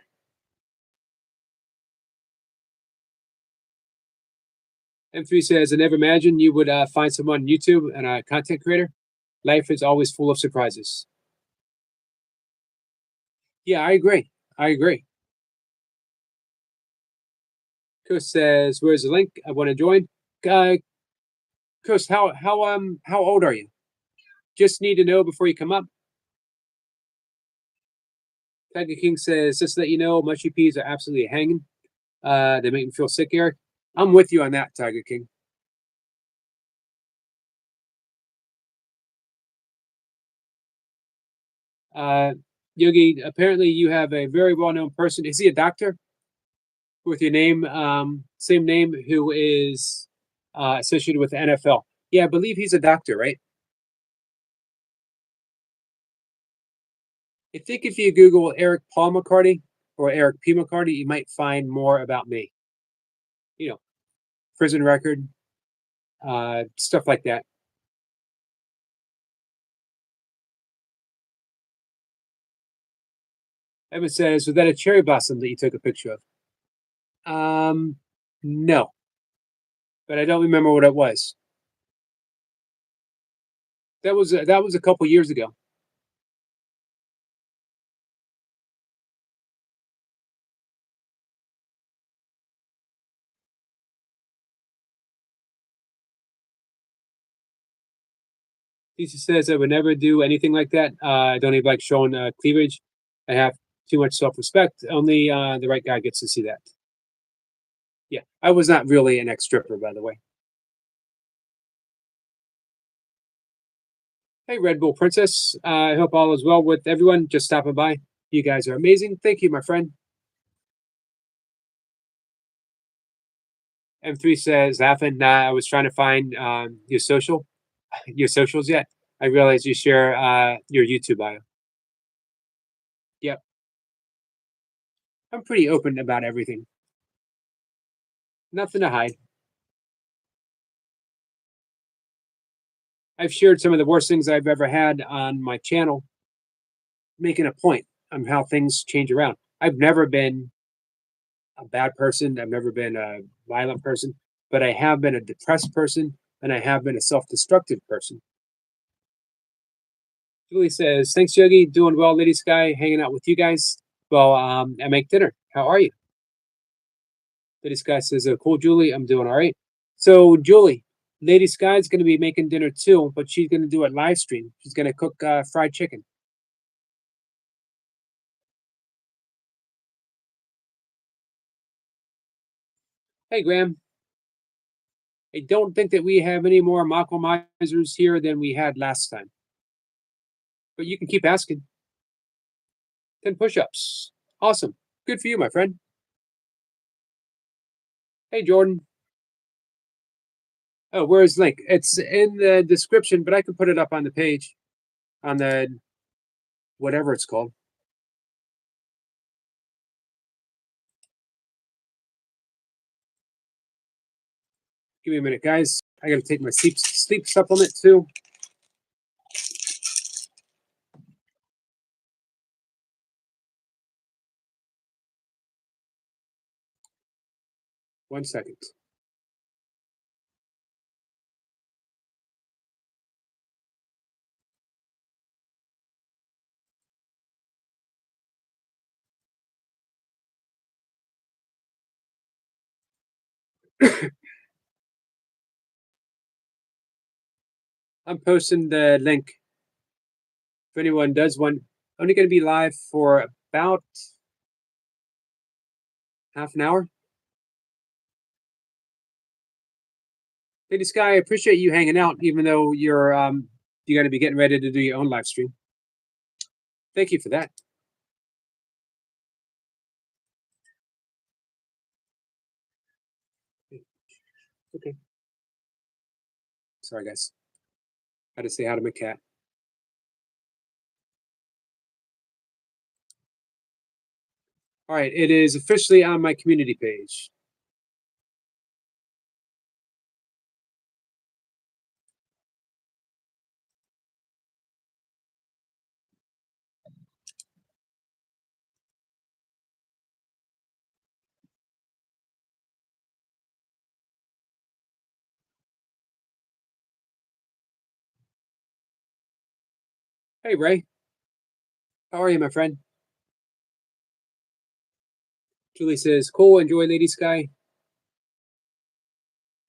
M3 says, I never imagined you would find someone on YouTube and a content creator. Life is always full of surprises. Yeah, I agree. I agree. Chris says, where's the link? I want to join. Chris, how old are you? Just need to know before you come up. Tiger King says, just to let you know, mushy peas are absolutely hanging. They make me feel sick, Eric. I'm with you on that, Tiger King. Yogi, apparently you have a very well-known person. Is he a doctor with your name, same name, who is associated with the NFL? Yeah, I believe he's a doctor, right? I think if you Google Eric Paul McCarty or Eric P. McCarty, you might find more about me. You know, prison record, stuff like that. Evan says, was that a cherry blossom that you took a picture of? No, but I don't remember what it was. That was a couple years ago. Lisa says I would never do anything like that. I don't even like showing cleavage. I have too much self-respect. Only the right guy gets to see that. Yeah, I was not really an ex-stripper, by the way. Hey, Red Bull Princess. I hope all is well with everyone. Just stopping by. You guys are amazing. Thank you, my friend. M3 says, laughing. Nah, I was trying to find your your socials yet. I realized you share your YouTube bio. Yep. I'm pretty open about everything. Nothing to hide. I've shared some of the worst things I've ever had on my channel, making a point on how things change around. I've never been a bad person. I've never been a violent person, but I have been a depressed person and I have been a self-destructive person. Julie says, thanks, Yogi. Doing well, Lady Sky, hanging out with you guys. Well, I make dinner. How are you? Lady Sky says, cool, Julie. I'm doing all right. So, Julie, Lady Sky's going to be making dinner too, but she's going to do it live stream. She's going to cook fried chicken. Hey, Graham. I don't think that we have any more Mako misers here than we had last time. But you can keep asking. 10 push-ups. Awesome. Good for you, my friend. Hey, Jordan. Oh, where's the link? It's in the description, but I can put it up on the page, on the whatever it's called. Give me a minute, guys. I got to take my sleep supplement too. One second. I'm posting the link if anyone does one. Only going to be live for about half an hour. Lady Sky, I appreciate you hanging out, even though you're got to be getting ready to do your own live stream. Thank you for that. Okay. Sorry, guys. I had to say hi to my cat. All right, it is officially on my community page. Hey, Ray. How are you, my friend? Julie says, cool, enjoy Lady Sky.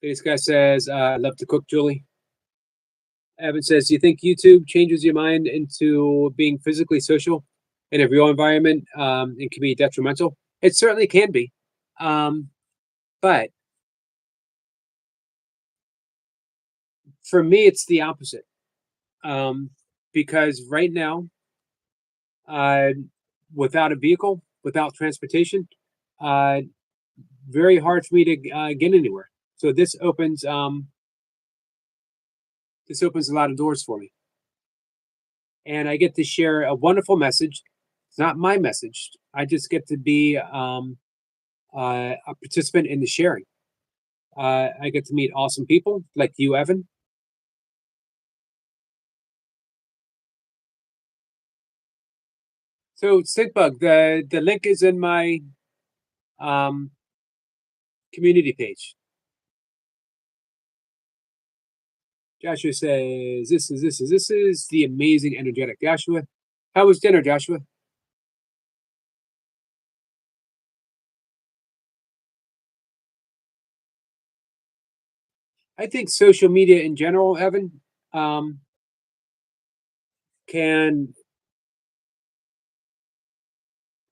Lady Sky says, I love to cook, Julie. Evan says, do you think YouTube changes your mind into being physically social in a real environment and can be detrimental? It certainly can be. But for me, it's the opposite. Because right now, uh, without a vehicle, without transportation, uh, very hard for me to get anywhere. So this opens a lot of doors for me, and I get to share a wonderful message. It's not my message. I just get to be a participant in the sharing. I get to meet awesome people like you, Evan. So Sidbug, the link is in my um, community page. Joshua says, this is the amazing, energetic Joshua. How was dinner, Joshua? I think social media in general, Evan, can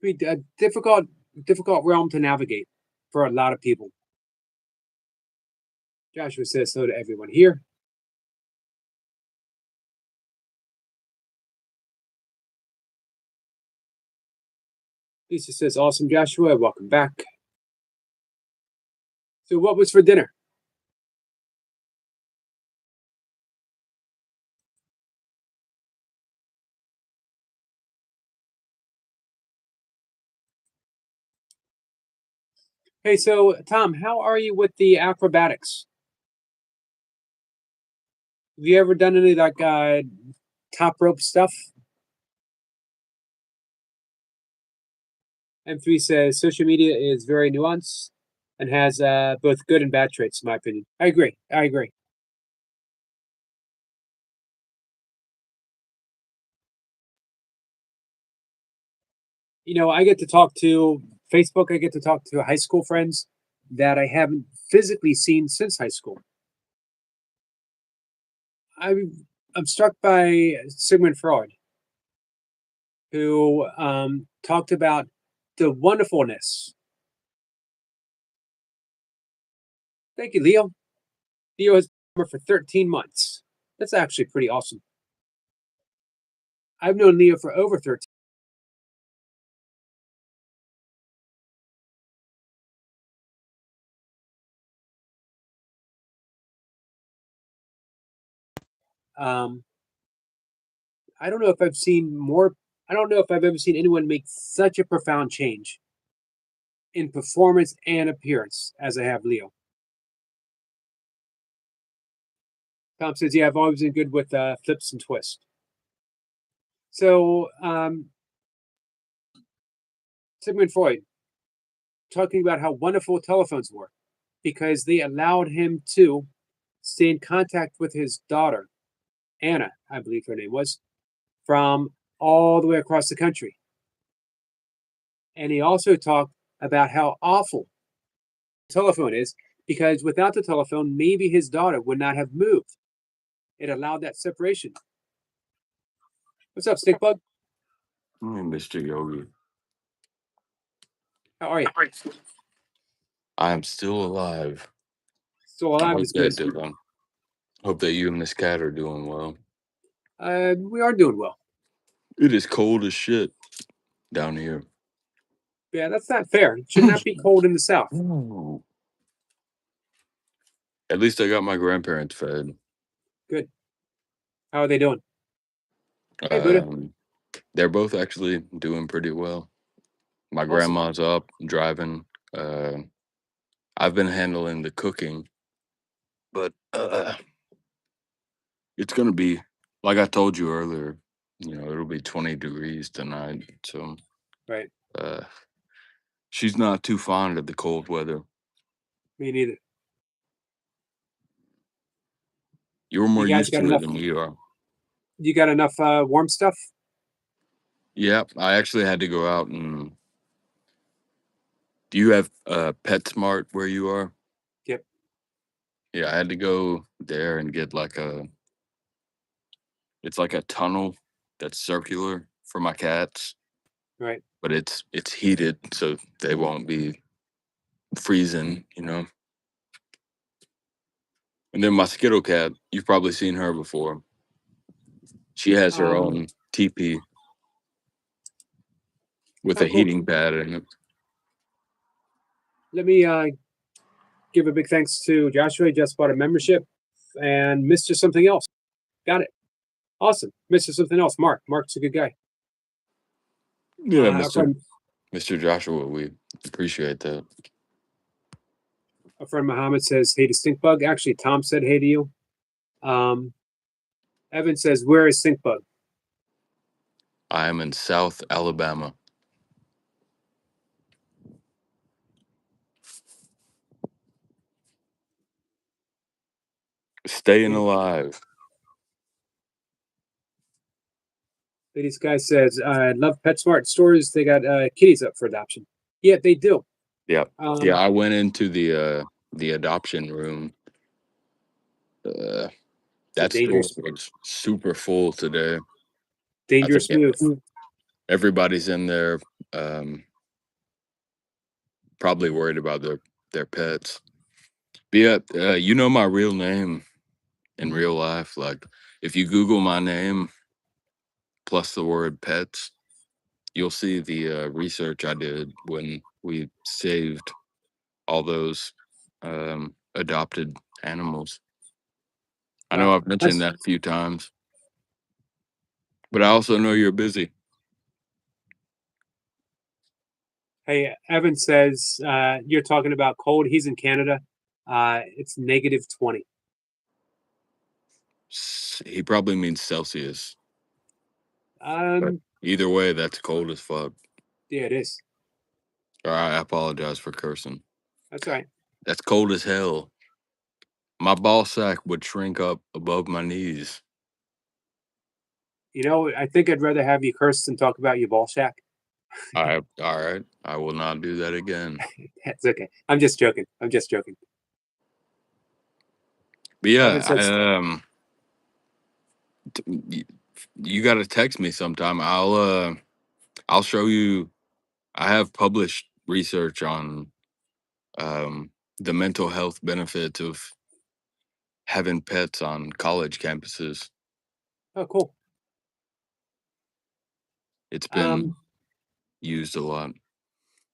be a difficult realm to navigate for a lot of people. Joshua says so to everyone here. Lisa says, awesome, Joshua. Welcome back. So, what was for dinner? Hey, so Tom, how are you with the acrobatics? Have you ever done any like top rope stuff? M3 says social media is very nuanced and has both good and bad traits, in my opinion. I agree. I agree. You know, I get to talk to Facebook. I get to talk to high school friends that I haven't physically seen since high school. I'm struck by Sigmund Freud, who talked about the wonderfulness. Thank you, Leo. Leo has been for 13 months. That's actually pretty awesome. I've known Leo for over 13. Um, I don't know if I've seen more. I don't know if I've ever seen anyone make such a profound change in performance and appearance as I have Leo. Tom says, "Yeah, I've always been good with flips and twists." So, Sigmund Freud talking about how wonderful telephones were because they allowed him to stay in contact with his daughter, Anna, I believe her name was, from all the way across the country. And he also talked about how awful the telephone is because without the telephone, maybe his daughter would not have moved. It allowed that separation. What's up, Stinkbug? Hey, Mr. Yogi. How are you? I am still alive. Still I alive hope is good. that you and Miss Cat are doing well. We are doing well. It is cold as shit down here. Yeah, that's not fair. It should not be cold in the south. Ooh. At least I got my grandparents fed. Good. How are they doing? Hey, Buddha. They're both actually doing pretty well. My Awesome. grandma's up driving. I've been handling the cooking, but it's gonna be like I told you earlier. It'll be 20 degrees tonight, so Right. she's not too fond of the cold weather. Me neither. You're more You guys used got to it enough? than we are. You got enough warm stuff? Yeah, I actually had to go out and. Do you have PetSmart where you are? Yep. Yeah, I had to go there and get it's like a tunnel that's circular for my cats, Right. but it's heated so they won't be freezing, And then my Skittle cat, you've probably seen her before. She has her own teepee with a cool. heating pad in it. Let me give a big thanks to Joshua. He just bought a membership and Mr. Something Else. Got it. Awesome. Mr. Something Else. Mark. Mark's a good guy. Yeah, Mr. Joshua, we appreciate that. A friend Muhammad says, "Hey to Stinkbug." Actually, Tom said, "Hey to you." Evan says, "Where is Stinkbug?" I am in South Alabama. Staying alive. This guy says, "I love PetSmart stores. They got kitties up for adoption." Yeah, they do. Yeah, I went into the adoption room. That store was super full today. Dangerous move. Everybody's in there, probably worried about their pets. But yeah, you know my real name in real life. Like, if you Google my name plus the word pets, you'll see the research I did when we saved all those adopted animals. I know I've mentioned that a few times, but I also know you're busy. Hey, Evan says you're talking about cold. He's in Canada. It's -20. He probably means Celsius. But either way, that's cold as fuck. Yeah, it is. All right, I apologize for cursing. That's all right. That's cold as hell. My ball sack would shrink up above my knees. I think I'd rather have you curse than talk about your ball sack. All right. I will not do that again. That's okay. I'm just joking. But yeah, you got to text me sometime. I'll show you. I have published research on the mental health benefits of having pets on college campuses. Oh, cool. It's been used a lot.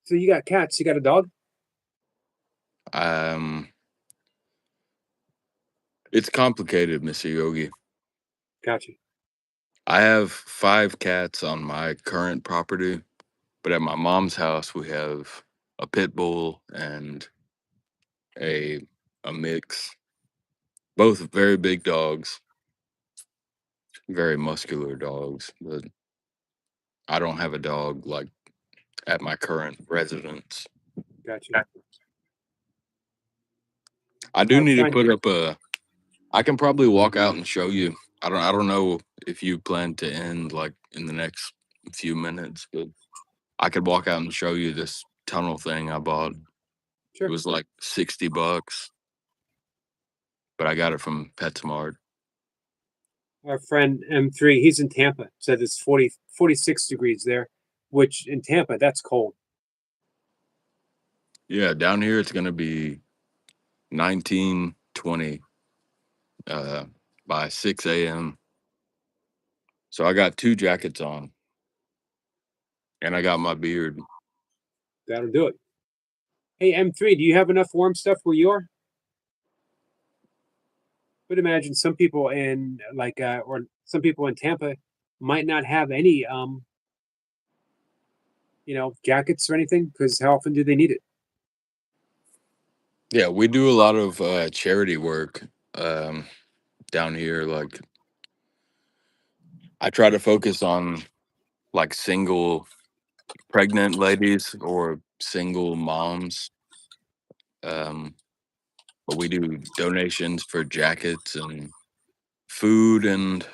So you got cats? You got a dog? It's complicated, Mr. Yogi. Gotcha. I have 5 cats on my current property, but at my mom's house we have a pit bull and a mix. Both very big dogs, very muscular dogs, but I don't have a dog like at my current residence. Gotcha. I do Our need to friend, put up a. I can probably walk out and show you. I don't know if you plan to end like in the next few minutes, but I could walk out and show you this tunnel thing I bought. It sure. was like $60, but I got it from PetSmart. Our friend M3, he's in Tampa. Said it's 46 degrees there, which in Tampa, that's cold. Yeah, down here it's gonna be 19, 20 by 6 a.m. So I got 2 jackets on, and I got my beard. That'll do it. Hey, M3, do you have enough warm stuff where you are? Would imagine some people in or some people in Tampa might not have any jackets or anything, because how often do they need it? Yeah, we do a lot of charity work down here. Like, I try to focus on like single pregnant ladies or single moms. Um, but we do donations for jackets and food and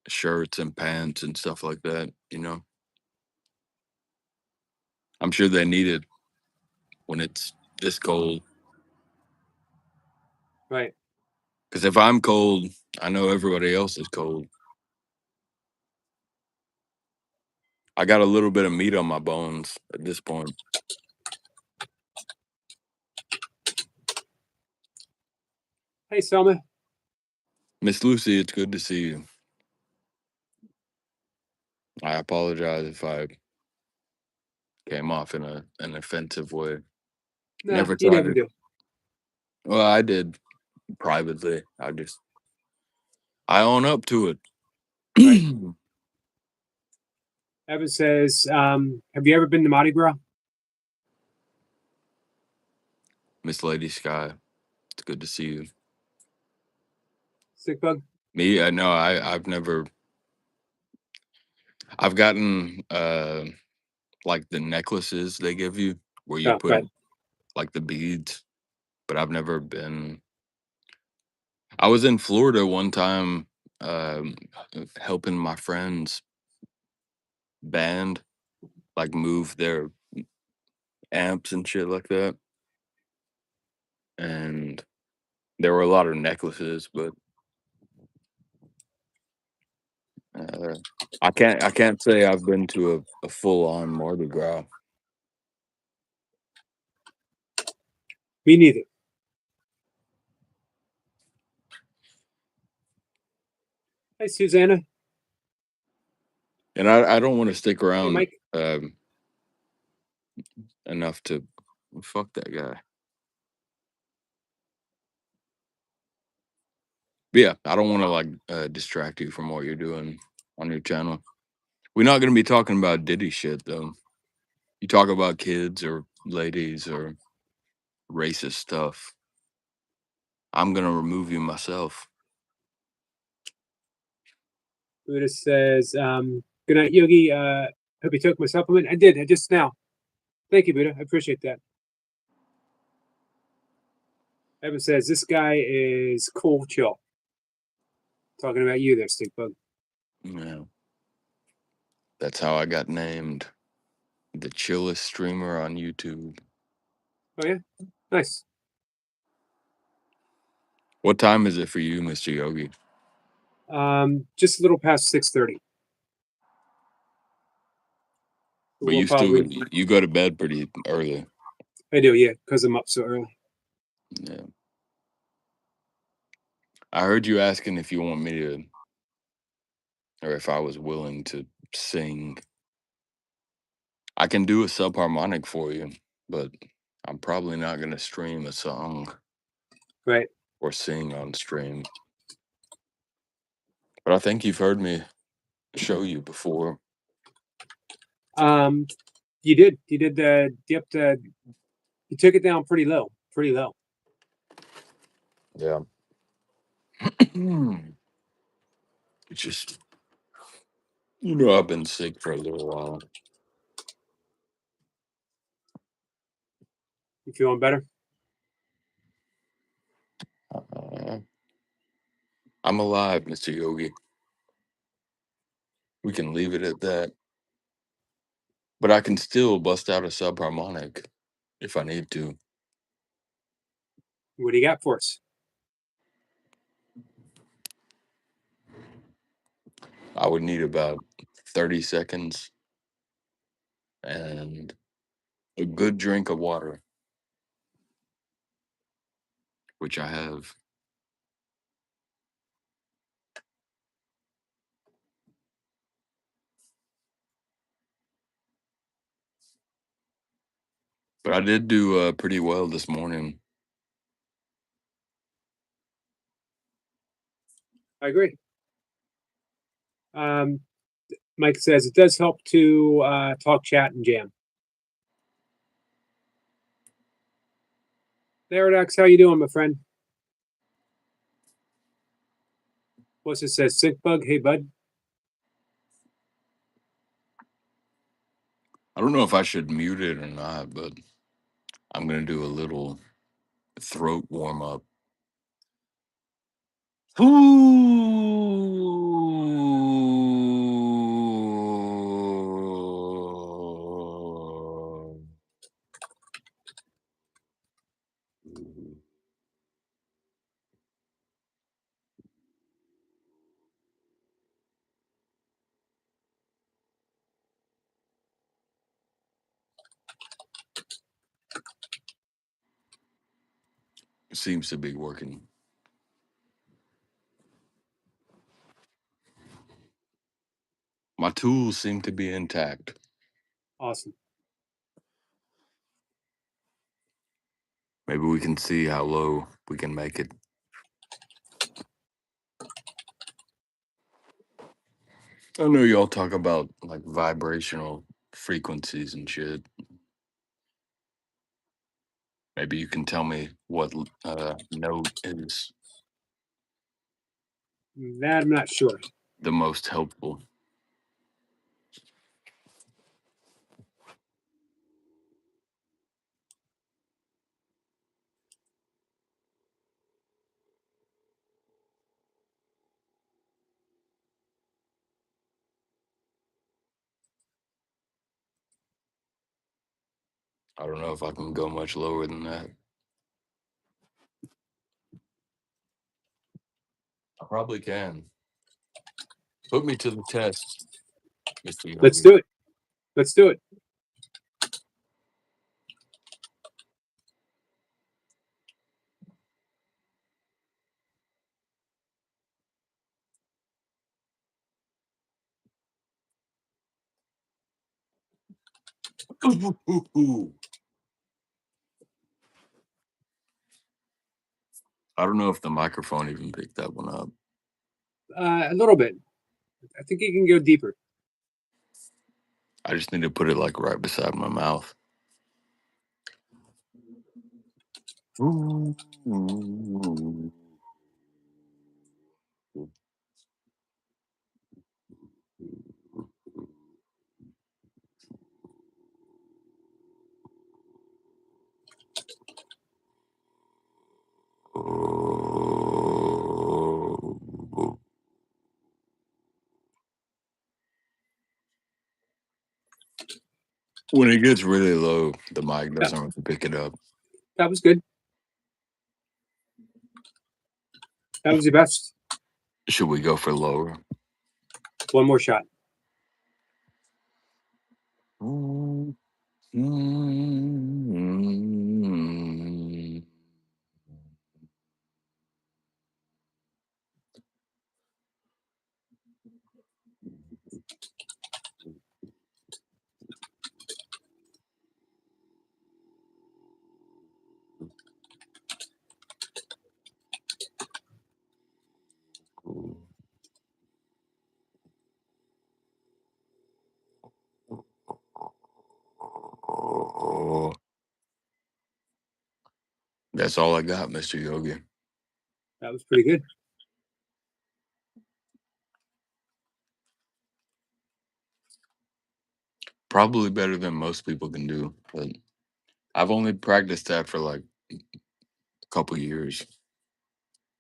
shirts and pants and stuff like that. I'm sure they need it when it's this cold. Right. Because if I'm cold, I know everybody else is cold. I got a little bit of meat on my bones at this point. Hey, Selma. Miss Lucy, it's good to see you. I apologize if I came off in an offensive way. Nah, Never you tried never to. do. Well, I did privately. I own up to Right. it. Evan says, have you ever been to Mardi Gras? Miss Lady Sky, it's good to see you. Sick bug? Me, I know I've never. I've gotten like the necklaces they give you where you Oh, put right. like the beads, but I've never been. I was in Florida one time, um, helping my friend's band like move their amps and shit like that, and there were a lot of necklaces, but uh, I can't say I've been to a full on Mardi Gras. Me neither. Hey, Susanna. And I don't want to stick Hey, around Mike. enough to fuck that guy. But yeah, I don't want to like distract you from what you're doing on your channel. We're not going to be talking about Diddy shit though. You talk about kids or ladies or racist stuff, I'm gonna remove you myself. Buddha says, good night, Yogi. Hope you took my supplement. I did, just now. Thank you, Buddha. I appreciate that. Evan says, this guy is cool, chill. Talking about you there, Stink Bug. Yeah, that's how I got named the chillest streamer on YouTube. Oh, yeah? Nice. What time is it for you, Mr. Yogi? Just a little past 6:30. But We'll probably, you go to bed pretty early. I do, yeah, because I'm up so early. Yeah. I heard you asking if you want me to, or if I was willing to sing. I can do a subharmonic for you, but I'm probably not gonna stream a song Right. or sing on stream. But I think you've heard me show you before. You did. You did you took it down pretty low. Pretty low. Yeah. It's just, I've been sick for a little while. You feeling better? Uh, I'm alive, Mr. Yogi. We can leave it at that. But I can still bust out a subharmonic if I need to. What do you got for us? I would need about 30 seconds and a good drink of water, which I have. But I did do pretty well this morning. I agree. Mike says it does help to talk, chat, and jam. Paradox, how you doing, my friend? What's it says? Sick bug. Hey, bud. I don't know if I should mute it or not, but I'm going to do a little throat warm up. Seems to be working. My tools seem to be intact. Awesome. Maybe we can see how low we can make it. I know y'all talk about like vibrational frequencies and shit. Maybe you can tell me what note is That I'm not sure. the most helpful. I don't know if I can go much lower than that. I probably can. Put me to the test, Mr. Let's Yogi. do it. Let's do it. I don't know if the microphone even picked that one up. A little bit. I think you can go deeper. I just need to put it like right beside my mouth. When it gets really low, the mic Yeah, doesn't really pick it up. that was good. That was your best. Should we go for lower? One more shot. That's all I got, Mr. Yogi. That was pretty good. Probably better than most people can do, but I've only practiced that for like a couple years.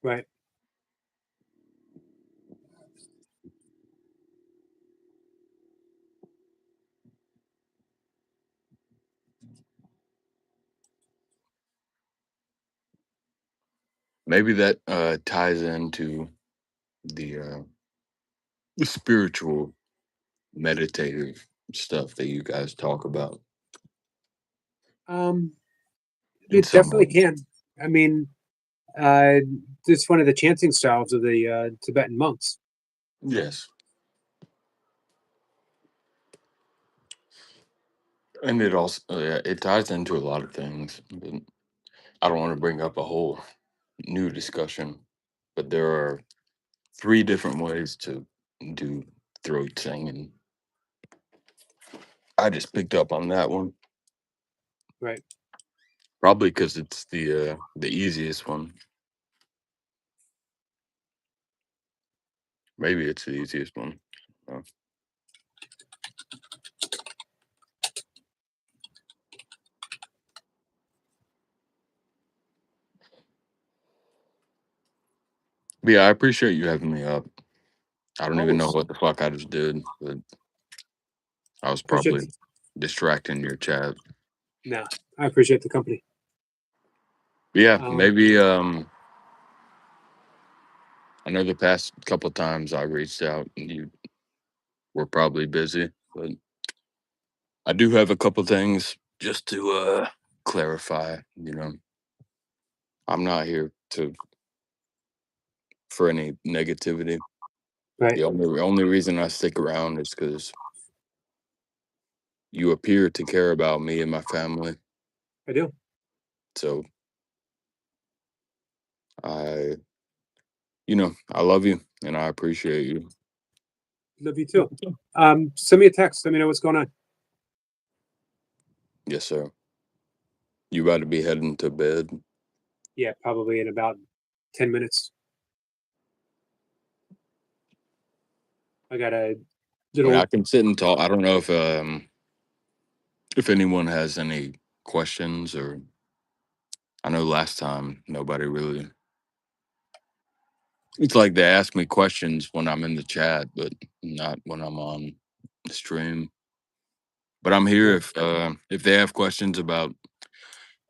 Right. Maybe that ties into the spiritual, meditative stuff that you guys talk about Um, in it some definitely ways. can. I mean, uh, it's one of the chanting styles of the Tibetan monks. Yes, and it also it ties into a lot of things. But I don't want to bring up a whole new discussion, but there are 3 different ways to do throat singing. I just picked up on that one. Right. Probably because it's the easiest one. Maybe it's the easiest one. Uh, but yeah, I appreciate you having me up. I don't even know Always what the fuck I just did, but I was appreciate. probably distracting your chat. No, I appreciate the company. But yeah, Um, maybe I know the past couple times I reached out and you were probably busy, but I do have a couple things just to clarify. I'm not here to for any negativity. right. The only reason I stick around is because you appear to care about me and my family. I do. So I, I love you and I appreciate you. Love you too. Send me a text. Let me know what's going on. Yes, sir. You about to be heading to bed? Yeah, probably in about 10 minutes. I got a I mean, I little. can sit and talk. I don't know if anyone has any questions or I know last time nobody really. It's like they ask me questions when I'm in the chat, but not when I'm on the stream. But I'm here Right. if they have questions about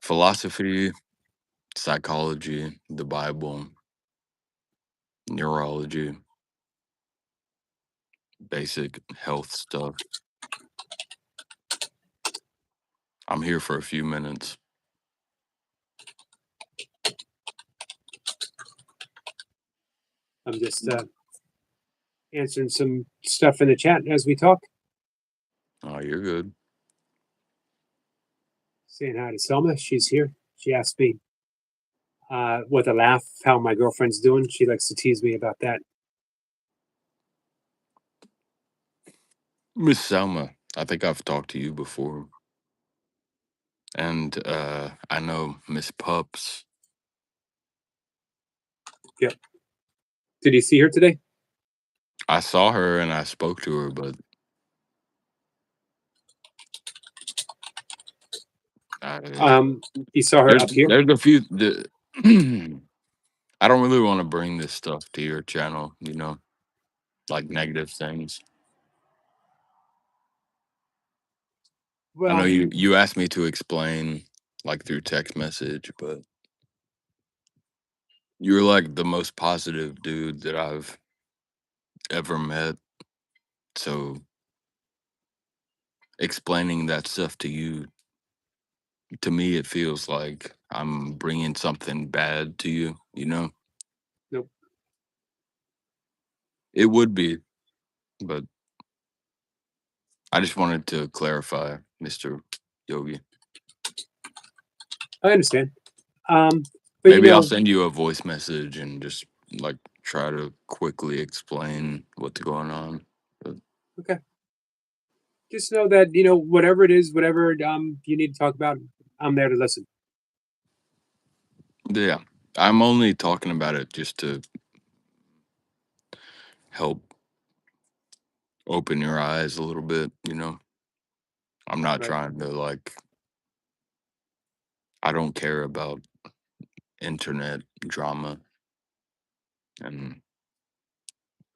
philosophy, psychology, the Bible, neurology, basic health stuff. I'm here for a few minutes. I'm just answering some stuff in the chat as we talk. Oh, you're good. Saying hi to Selma. She's here. She asked me with a laugh how my girlfriend's doing. She likes to tease me about that. Miss Selma, I think I've talked to you before. And I know Miss Pups. Yep. Did you see her today? I saw her and I spoke to her, but I, You saw her there's up here. there's a few. I don't really want to bring this stuff to your channel, like negative things. I know Well, you asked me to explain like through text message, but you're like the most positive dude that I've ever met. So explaining that stuff to you, to me, it feels like I'm bringing something bad to you. nope. It would be, but I just wanted to clarify, Mr. Yogi. I understand. But Maybe I'll send you a voice message and just like try to quickly explain what's going on. But okay. Just know that whatever it is, whatever you need to talk about, I'm there to listen. yeah, I'm only talking about it just to help open your eyes a little bit, you know. I'm not Right. trying to like I don't care about internet drama and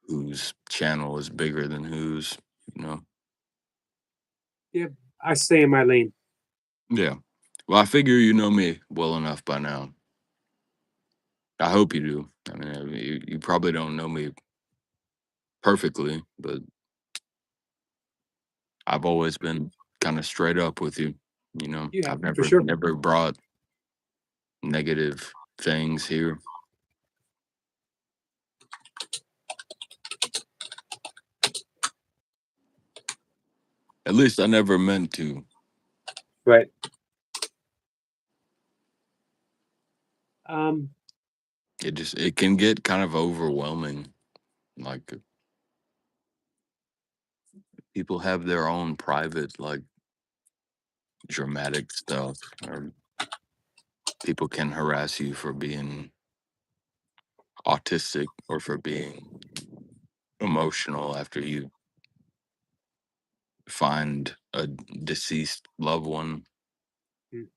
whose channel is bigger than whose, you know. Yeah, I stay in my lane. Yeah. Well, I figure you know me well enough by now. I hope you do. I mean, you probably don't know me perfectly, but I've always been kind of straight up with you. You know, You have I've for never sure. never brought negative things here. At least I never meant to. Right. Um. It can get kind of overwhelming. Like people have their own private like dramatic stuff, or people can harass you for being autistic or for being emotional after you find a deceased loved one. mm,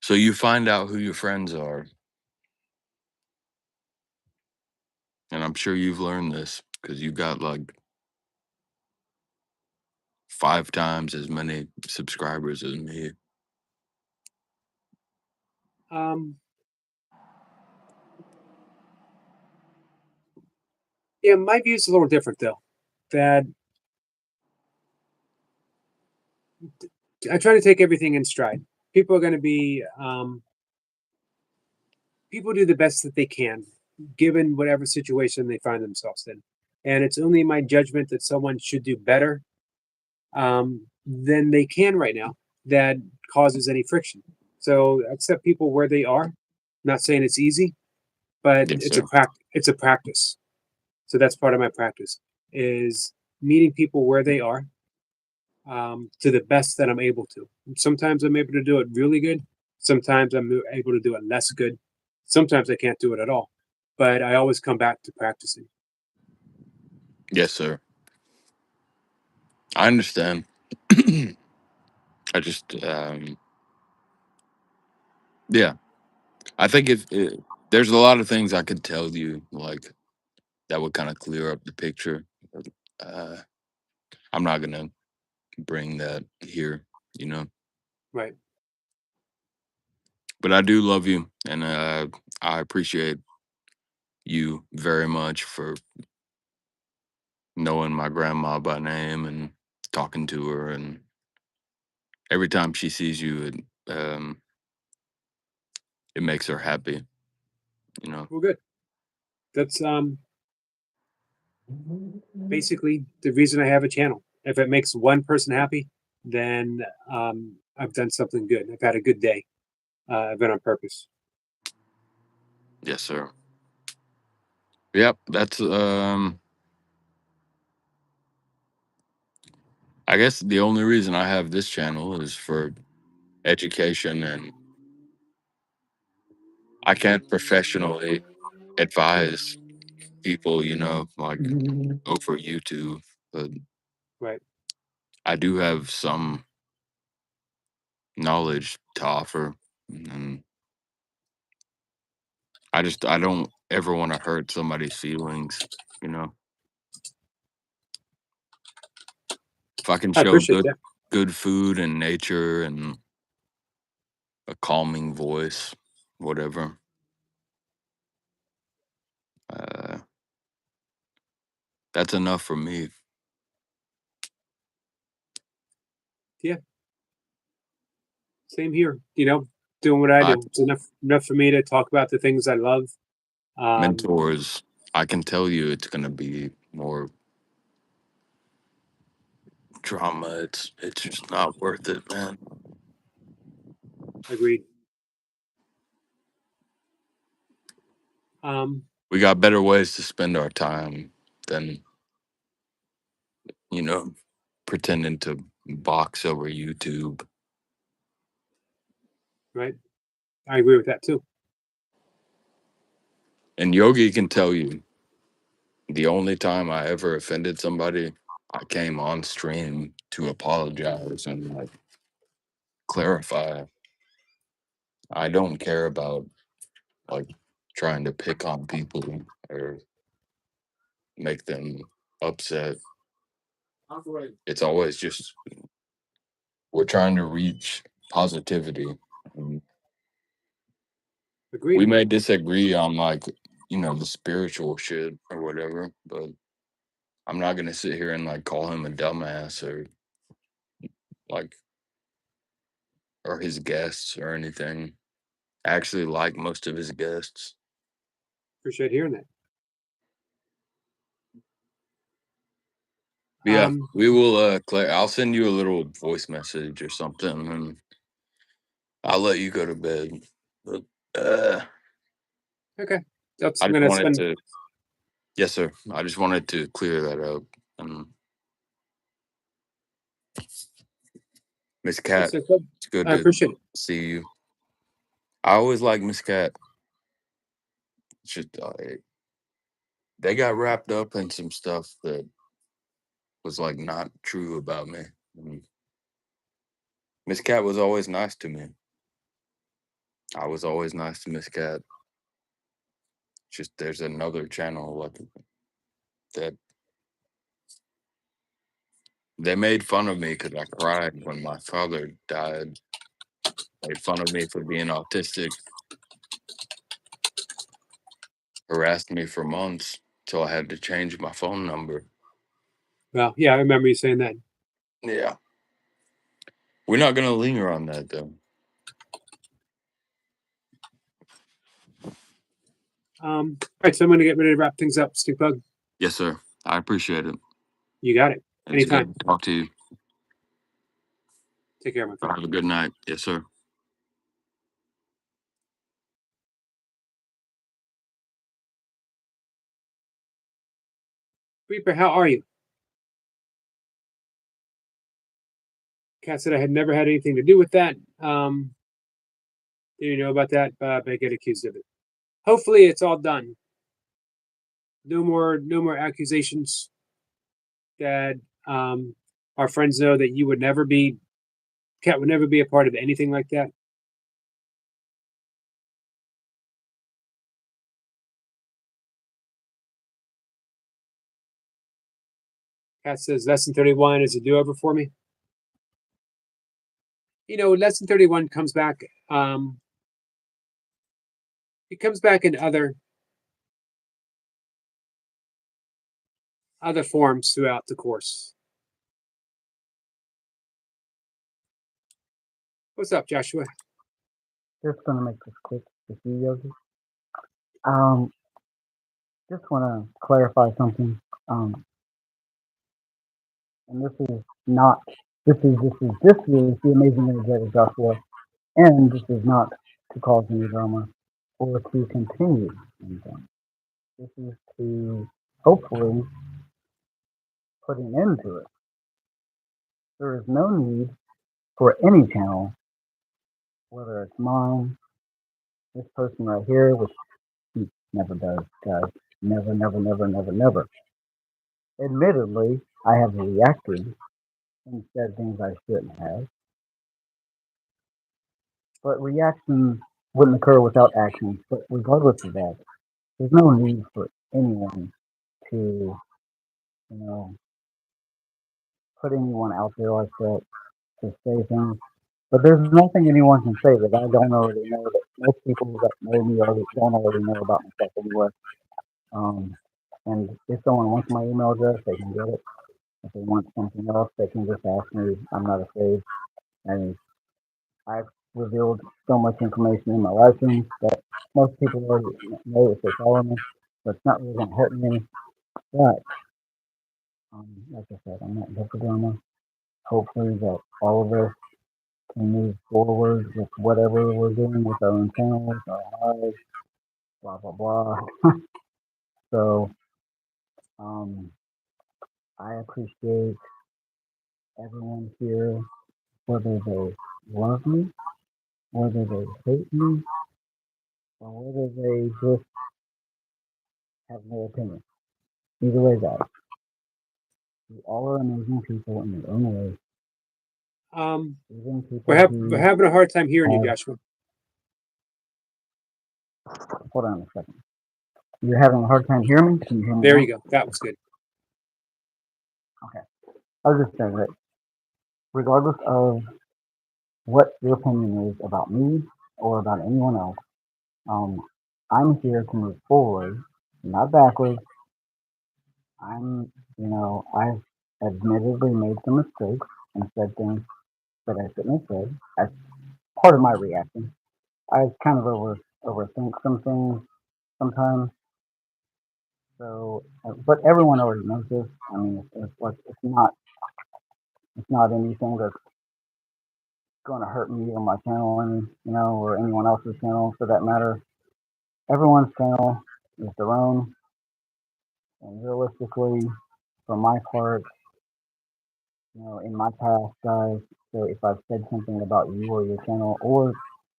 So you find out who your friends are. And I'm sure you've learned this because you got like 5 times as many subscribers as me. Um. Yeah, my view is a little different though. That I try to take everything in stride. People are going to be people do the best that they can given whatever situation they find themselves in, and it's only my judgment that someone should do better than they can right now that causes any friction. So accept people where they are. Not saying it's easy, but Yes, sir. it's a practice. So that's part of my practice is meeting people where they are to the best that I'm able to. Sometimes I'm able to do it really good. Sometimes I'm able to do it less good. Sometimes I can't do it at all. But I always come back to practicing. Yes, sir. I understand. I just, yeah. I think if there's a lot of things I could tell you, like that would kind of clear up the picture. But, I'm not gonna bring that here, you know. Right. But I do love you, and I appreciate you very much for knowing my grandma by name and talking to her, and every time she sees you, it makes her happy, you know. Well, good. That's basically the reason I have a channel. If it makes one person happy, then I've done something good. I've had a good day. I've been on purpose. Yes, sir. Yep, that's I guess the only reason I have this channel is for education, and I can't professionally advise people, you know, like over YouTube, but Right. I do have some knowledge to offer, and I don't ever want to hurt somebody's feelings, you know. If I can I show appreciate that. good food and nature and a calming voice, whatever, uh, that's enough for me. Yeah. Same here. Doing what I I do. It's enough for me to talk about the things I love. Um, mentors, I can tell you it's gonna be more drama. It's just not worth it, man. Agreed. Um, We got better ways to spend our time than, you know, pretending to box over YouTube. right. I agree with that too. And Yogi can tell you the only time I ever offended somebody, I came on stream to apologize and like clarify. I don't care about like trying to pick on people or make them upset. It's always just we're trying to reach positivity. And we Agreed. may disagree on like, the spiritual shit or whatever, but I'm not gonna sit here and like call him a dumbass or like or his guests or anything. I actually like most of his guests. Appreciate hearing that. But yeah, Um, we will I'll send you a little voice message or something and I'll let you go to bed. But okay. That's I I'm just gonna wanted spend. to yes, sir. I just wanted to clear that up. Miss Yes, Cat, sir, Club. it's good I to appreciate it. see you. I always like Miss Cat. Just they got wrapped up in some stuff that was like not true about me. Miss Cat was always nice to me. I was always nice to Miss Cat. Just there's another channel like that. They made fun of me because I cried when my father died. Made fun of me for being autistic. Harassed me for months till I had to change my phone number. Well, yeah, I remember you saying that. Yeah. We're not gonna linger on that though. All right, so I'm gonna get ready to wrap things up. Stink Bug, Yes, sir. I appreciate it. you got it. It's Anytime. good to talk to you. Take care, my friend. Have a good night. Yes, sir. Reaper, how are you? Cat said I had never had anything to do with that. Didn't know about that, but I get accused of it. Hopefully, it's all done. No more accusations. That our friends know that you would never be. Cat would never be a part of anything like that. Cat says lesson 31 is a do-over for me. Lesson 31 comes back. It comes back in other forms throughout the course. What's up, Joshua? Just gonna make this quick with you, Yogi. Um, just wanna clarify something. And this is the amazing energetic Joshua, and this is not to cause any drama or to continue anything. This is to hopefully put an end to it. There is no need for any channel, whether it's mine, this person right here, which he never does, guys. Never, never, never, never, never. Admittedly, I have reacted and said things I shouldn't have, but reaction wouldn't occur without action. But regardless of that, there's no need for anyone to, put anyone out there like that to say things. But there's nothing anyone can say that I don't already know, that most people that know me already don't already know about myself anyway. Um, and if someone wants my email address, they can get it. If they want something else, they can just ask me. I'm not afraid. And I've revealed so much information in my live streams that most people already know if they follow me. So it's not really going to hurt me. But, like I said, I'm not here for drama. Hopefully that all of us can move forward with whatever we're doing with our own channels, our lives, blah, blah, blah. So, I appreciate everyone here, whether they love me whether they hate me or whether they just have no opinion. Either way, guys, you all are amazing people in your own way. Even people who We're having a hard time hearing you, have, Joshua. hold on a second. You're having a hard time hearing me? Can you hear me There now? you go. That was good. I was just saying that regardless of what your opinion is about me or about anyone else, I'm here to move forward, not backwards. I've admittedly made some mistakes and said things that I shouldn't have said. As part of my reaction, I kind of overthink some things sometimes. So, but everyone already knows this. I mean, it's not anything that's going to hurt me or my channel, or anyone else's channel for that matter. Everyone's channel is their own, and realistically, for my part, in my past, guys. So if I've said something about you or your channel, or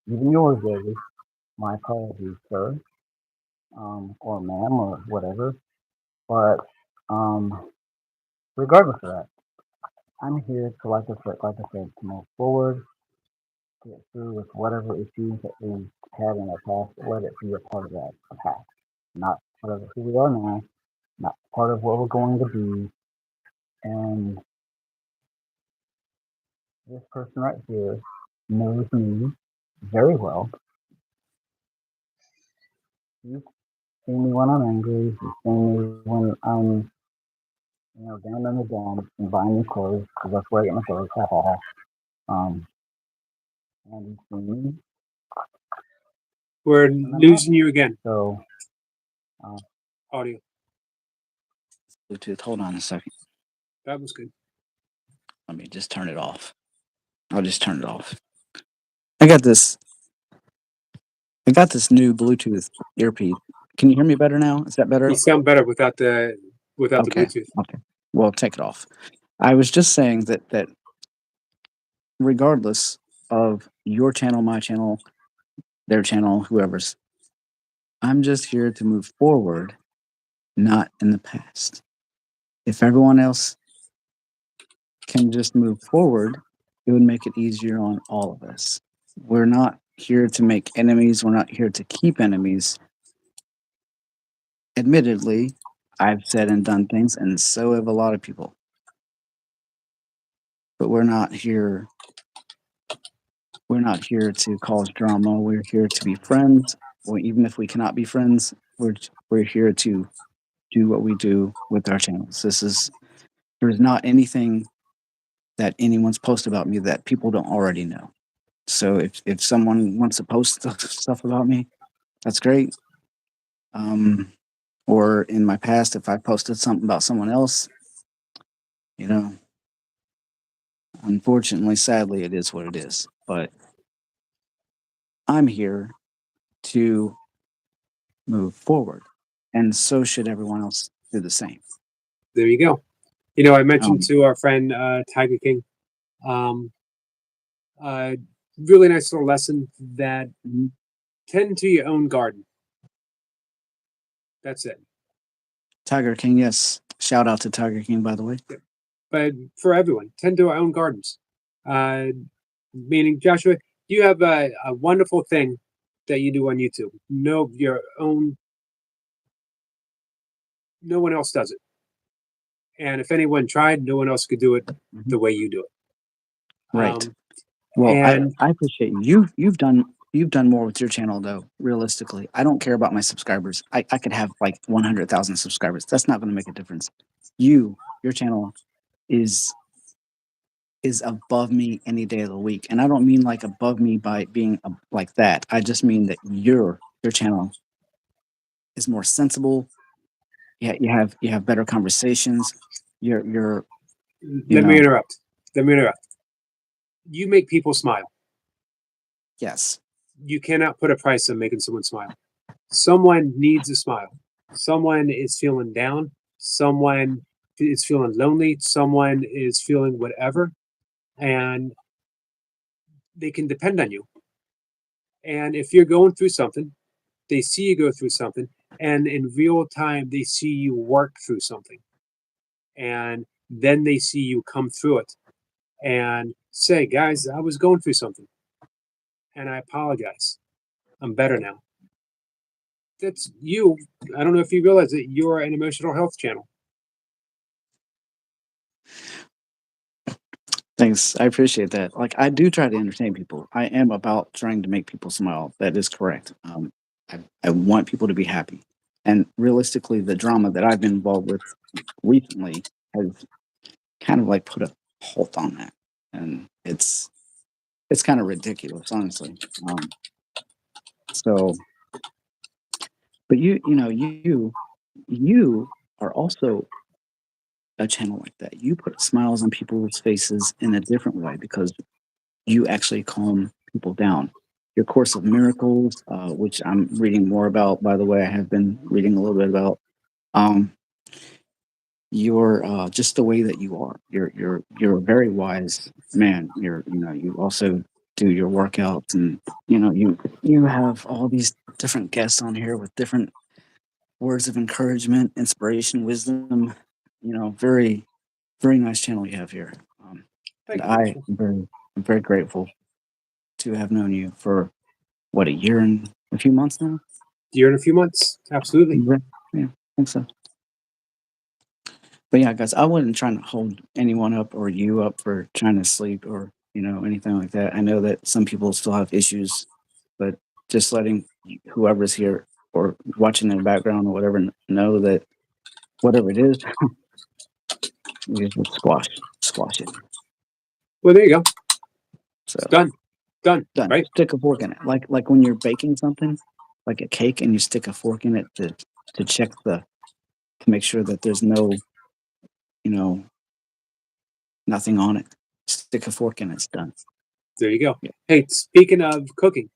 even yours, David, my apologies, sir, or ma'am, or whatever. But regardless of that, I'm here to, like I said, to move forward, get through with whatever issues that we had in our past. Let it be a part of that past, not part of who we are now, not part of what we're going to be. And this person right here knows me very well. You've seen me when I'm angry. You've seen me when I'm, down in the dumps and buying new clothes because that's where I get my clothes. Ha ha ha. Um, and you've seen me We're when I'm not. losing you again. So, Audio. Bluetooth. Hold on a second. That was good. Let me just turn it off. I'll just turn it off. I got this new Bluetooth earpiece. Can you hear me better now? Is that better? You sound better without the Okay. Bluetooth. Okay. Well, take it off. I was just saying that regardless of your channel, my channel, their channel, whoever's, I'm just here to move forward, not in the past. If everyone else can just move forward, it would make it easier on all of us. We're not here to make enemies. We're not here to keep enemies. Admittedly, I've said and done things, and so have a lot of people. But we're not here. We're not here to cause drama. We're here to be friends. Or even if we cannot be friends, we're here to do what we do with our channels. There's not anything that anyone's posted about me that people don't already know. So if someone wants to post stuff about me, that's great. Or in my past, if I posted something about someone else, unfortunately, sadly, it is what it is. But I'm here to move forward, and so should everyone else do the same. There you go. I mentioned to our friend Tiger King, really nice little lesson that tend to your own garden. That's it. Tiger King, yes. Shout out to Tiger King, by the way. But for everyone, tend to our own gardens. Meaning, Joshua, you have a wonderful thing that you do on YouTube. No, your own. No one else does it. And if anyone tried, no one else could do it the way you do it. Right. Well, and I appreciate you. You've done more with your channel, though. Realistically, I don't care about my subscribers. I could have like 100,000 subscribers. That's not going to make a difference. Your channel is above me any day of the week, and I don't mean like above me by being like that. I just mean that your channel is more sensible. Yeah, you have better conversations. You're Let me interrupt. You make people smile. Yes. You cannot put a price on making someone smile. Someone needs a smile. Someone is feeling down. Someone is feeling lonely. Someone is feeling whatever. And they can depend on you. And if you're going through something, they see you go through something, and in real time, they see you work through something. And then they see you come through it and say, guys, I was going through something and I apologize. I'm better now. That's you. I don't know if you realize that you're an emotional health channel. Thanks. I appreciate that. Like, I do try to entertain people. I am about trying to make people smile. That is correct. I want people to be happy. And realistically, the drama that I've been involved with recently has kind of like put a halt on that. And it's kind of ridiculous, honestly. So, but you are also a channel like that. You put smiles on people's faces in a different way because you actually calm people down. Your Course of Miracles, which I'm reading more about, by the way, I have been reading a little bit about. You're just the way that you are. You're a very wise man. You also do your workouts, and you have all these different guests on here with different words of encouragement, inspiration, wisdom. Very very nice channel you have here. Thank And you. I'm very grateful to have known you for what, a year and a few months now. Year in a few months. Absolutely. Yeah, I think so. But yeah, guys, I wasn't trying to hold anyone up or you up for trying to sleep or anything like that. I know that some people still have issues, but just letting whoever's here or watching in the background or whatever know that whatever it is, you just squash it. Well, there you go. So It's done. Done. done. Right? Stick a fork in it, like when you're baking something, like a cake, and you stick a fork in it to check to make sure that there's no nothing on it. Stick a fork in it. It's done. There you go. Yeah. Hey, speaking of cooking,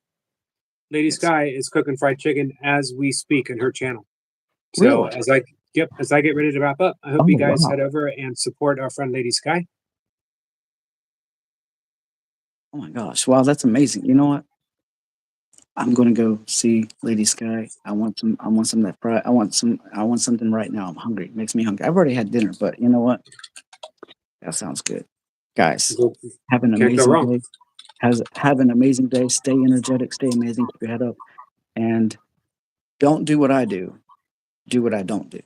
Lady Yes. Sky is cooking fried chicken as we speak in her channel. So Really? as I get ready to wrap up, I hope Oh, you guys wow. head over and support our friend Lady Sky. Oh my gosh! Wow, that's amazing. You know what? I'm gonna go see Lady Sky. I want some. I want some of that fry. I want some. I want something right now. I'm hungry. It makes me hungry. I've already had dinner, but you know what? That sounds good, guys. Have an Can't go amazing wrong. day. Have an amazing day. Stay energetic. Stay amazing. Keep your head up, and don't do what I do. Do what I don't do.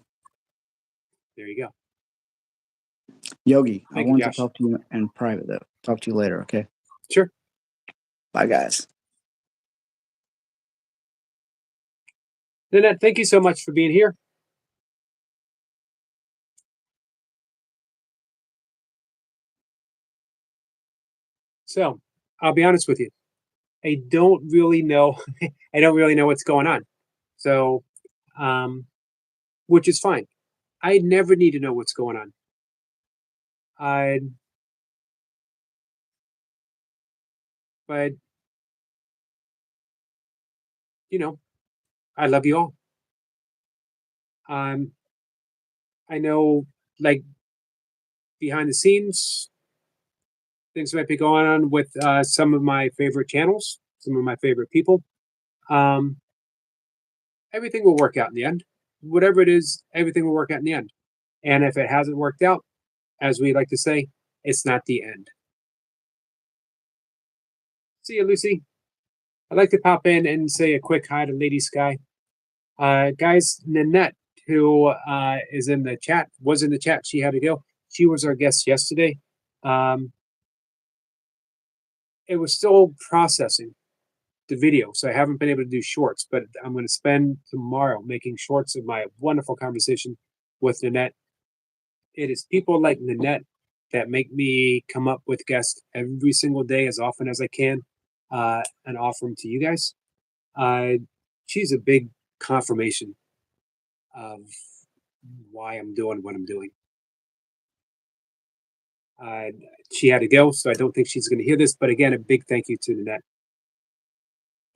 There you go. Yogi, I Thank you, want to Josh. talk to you in private though. Talk to you later. Okay. Sure. Bye, guys. Nanette, thank you so much for being here. So I'll be honest with you. I don't really know. I don't really know what's going on. So, which is fine. I never need to know what's going on. But I love you all. I know, like behind the scenes, things might be going on with some of my favorite channels, some of my favorite people. Um, everything will work out in the end. Whatever it is, everything will work out in the end. And if it hasn't worked out, as we like to say, it's not the end. See you, Lucy. I'd like to pop in and say a quick hi to Lady Sky. Guys, Nanette, who is in the chat, was in the chat. She had to go. She was our guest yesterday. It was still processing the video, so I haven't been able to do shorts, but I'm going to spend tomorrow making shorts of my wonderful conversation with Nanette. It is people like Nanette that make me come up with guests every single day as often as I can and offer them to you guys. She's a big confirmation of why I'm doing what I'm doing. She had to go, so I don't think she's going to hear this. But again, a big thank you to Nanette.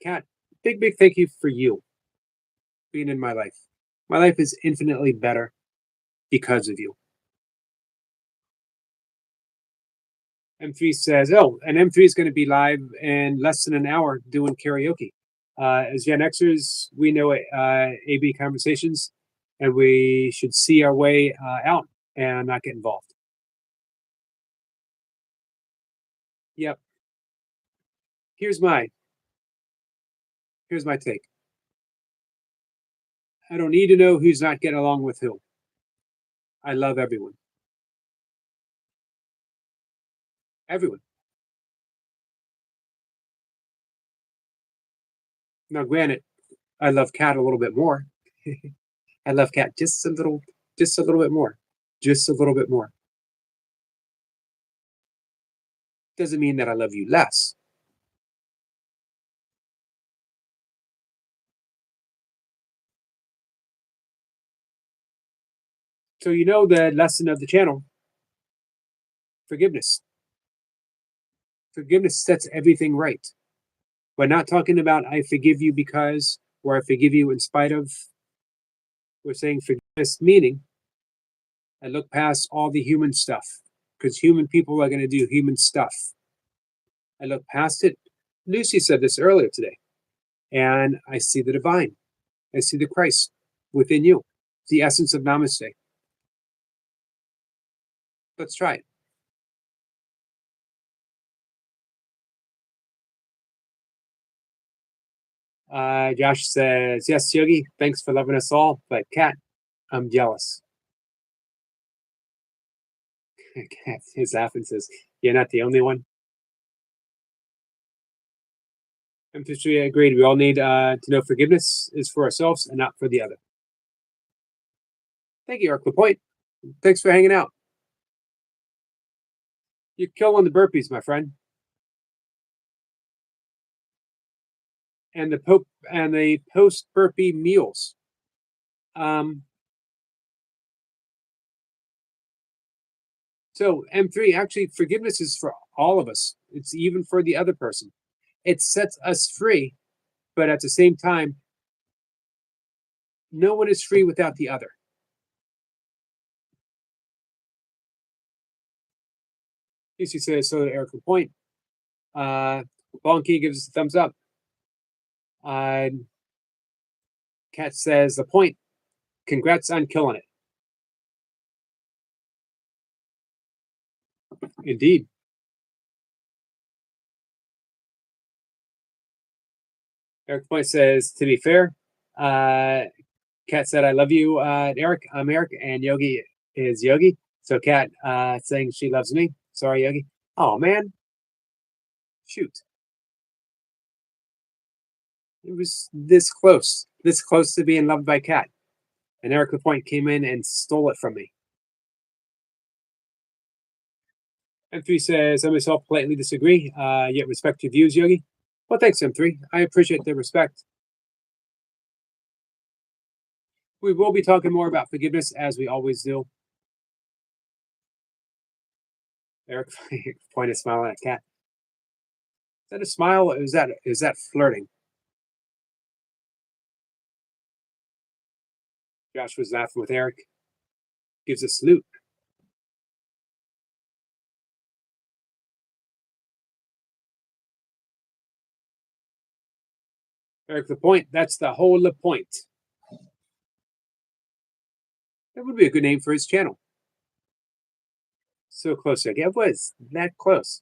Kat, big thank you for you being in my life. My life is infinitely better because of you. M3 says, oh, and M3 is going to be live in less than an hour doing karaoke. As Gen Xers, we know AB Conversations, and we should see our way out and not get involved. Yep. Here's my take. I don't need to know who's not getting along with who. I love everyone. Everyone. Now, granted, I love Cat a little bit more. I love Cat just a little bit more. Just a little bit more. Doesn't mean that I love you less. So you know the lesson of the channel. Forgiveness. Forgiveness sets everything right. We're not talking about I forgive you because, or I forgive you in spite of. We're saying forgiveness meaning I look past all the human stuff, because human people are going to do human stuff. I look past it. Lucy said this earlier today. And I see the divine. I see the Christ within you, the essence of Namaste. Let's try it. Josh says, yes, Yogi, thanks for loving us all, but Cat, I'm jealous. Cat is laughing, says, you're not the only one. M3 agreed. We all need to know forgiveness is for ourselves and not for the other. Thank you, Eric LaPointe. Thanks for hanging out. You're killing the burpees, my friend. And the post burpee meals. So M3, actually, forgiveness is for all of us. It's even for the other person. It sets us free, but at the same time, no one is free without the other. Lucy says, so to Eric LaPointe. Bonky gives us a thumbs up. Kat says, the point. Congrats on killing it. Indeed. Eric Point says, to be fair, Kat said, I love you, Eric. I'm Eric, and Yogi is Yogi. So Kat saying she loves me. Sorry, Yogi. Oh, man. Shoot. It was this close to being loved by Kat. And Eric LaPointe came in and stole it from me. M3 says, I myself politely disagree, yet respect your views, Yogi. Well, thanks, M3. I appreciate the respect. We will be talking more about forgiveness, as we always do. Eric pointed smiling at Kat. Is that a smile, or is that flirting? Josh was laughing with Eric. Gives a salute. Eric LaPointe, that's the whole LaPointe. That would be a good name for his channel. So close. It was that close.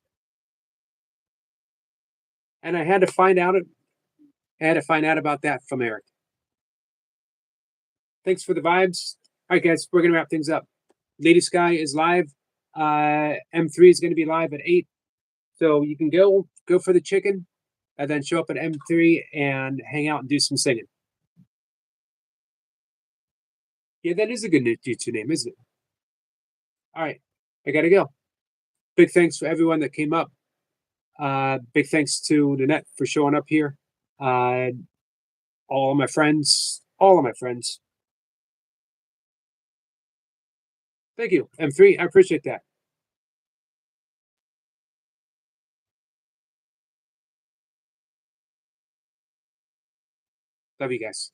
And I had to find out about that from Eric. Thanks for the vibes. All right, guys, we're gonna wrap things up. Lady Sky is live. M3 is gonna be live at 8. So you can go for the chicken and then show up at M3 and hang out and do some singing. Yeah, that is a good YouTube name, isn't it? All right, I gotta go. Big thanks for everyone that came up. Big thanks to Nanette for showing up here. All of my friends. Thank you, M3. I appreciate that. Love you guys.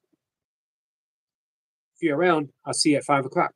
If you're around, I'll see you at 5 o'clock.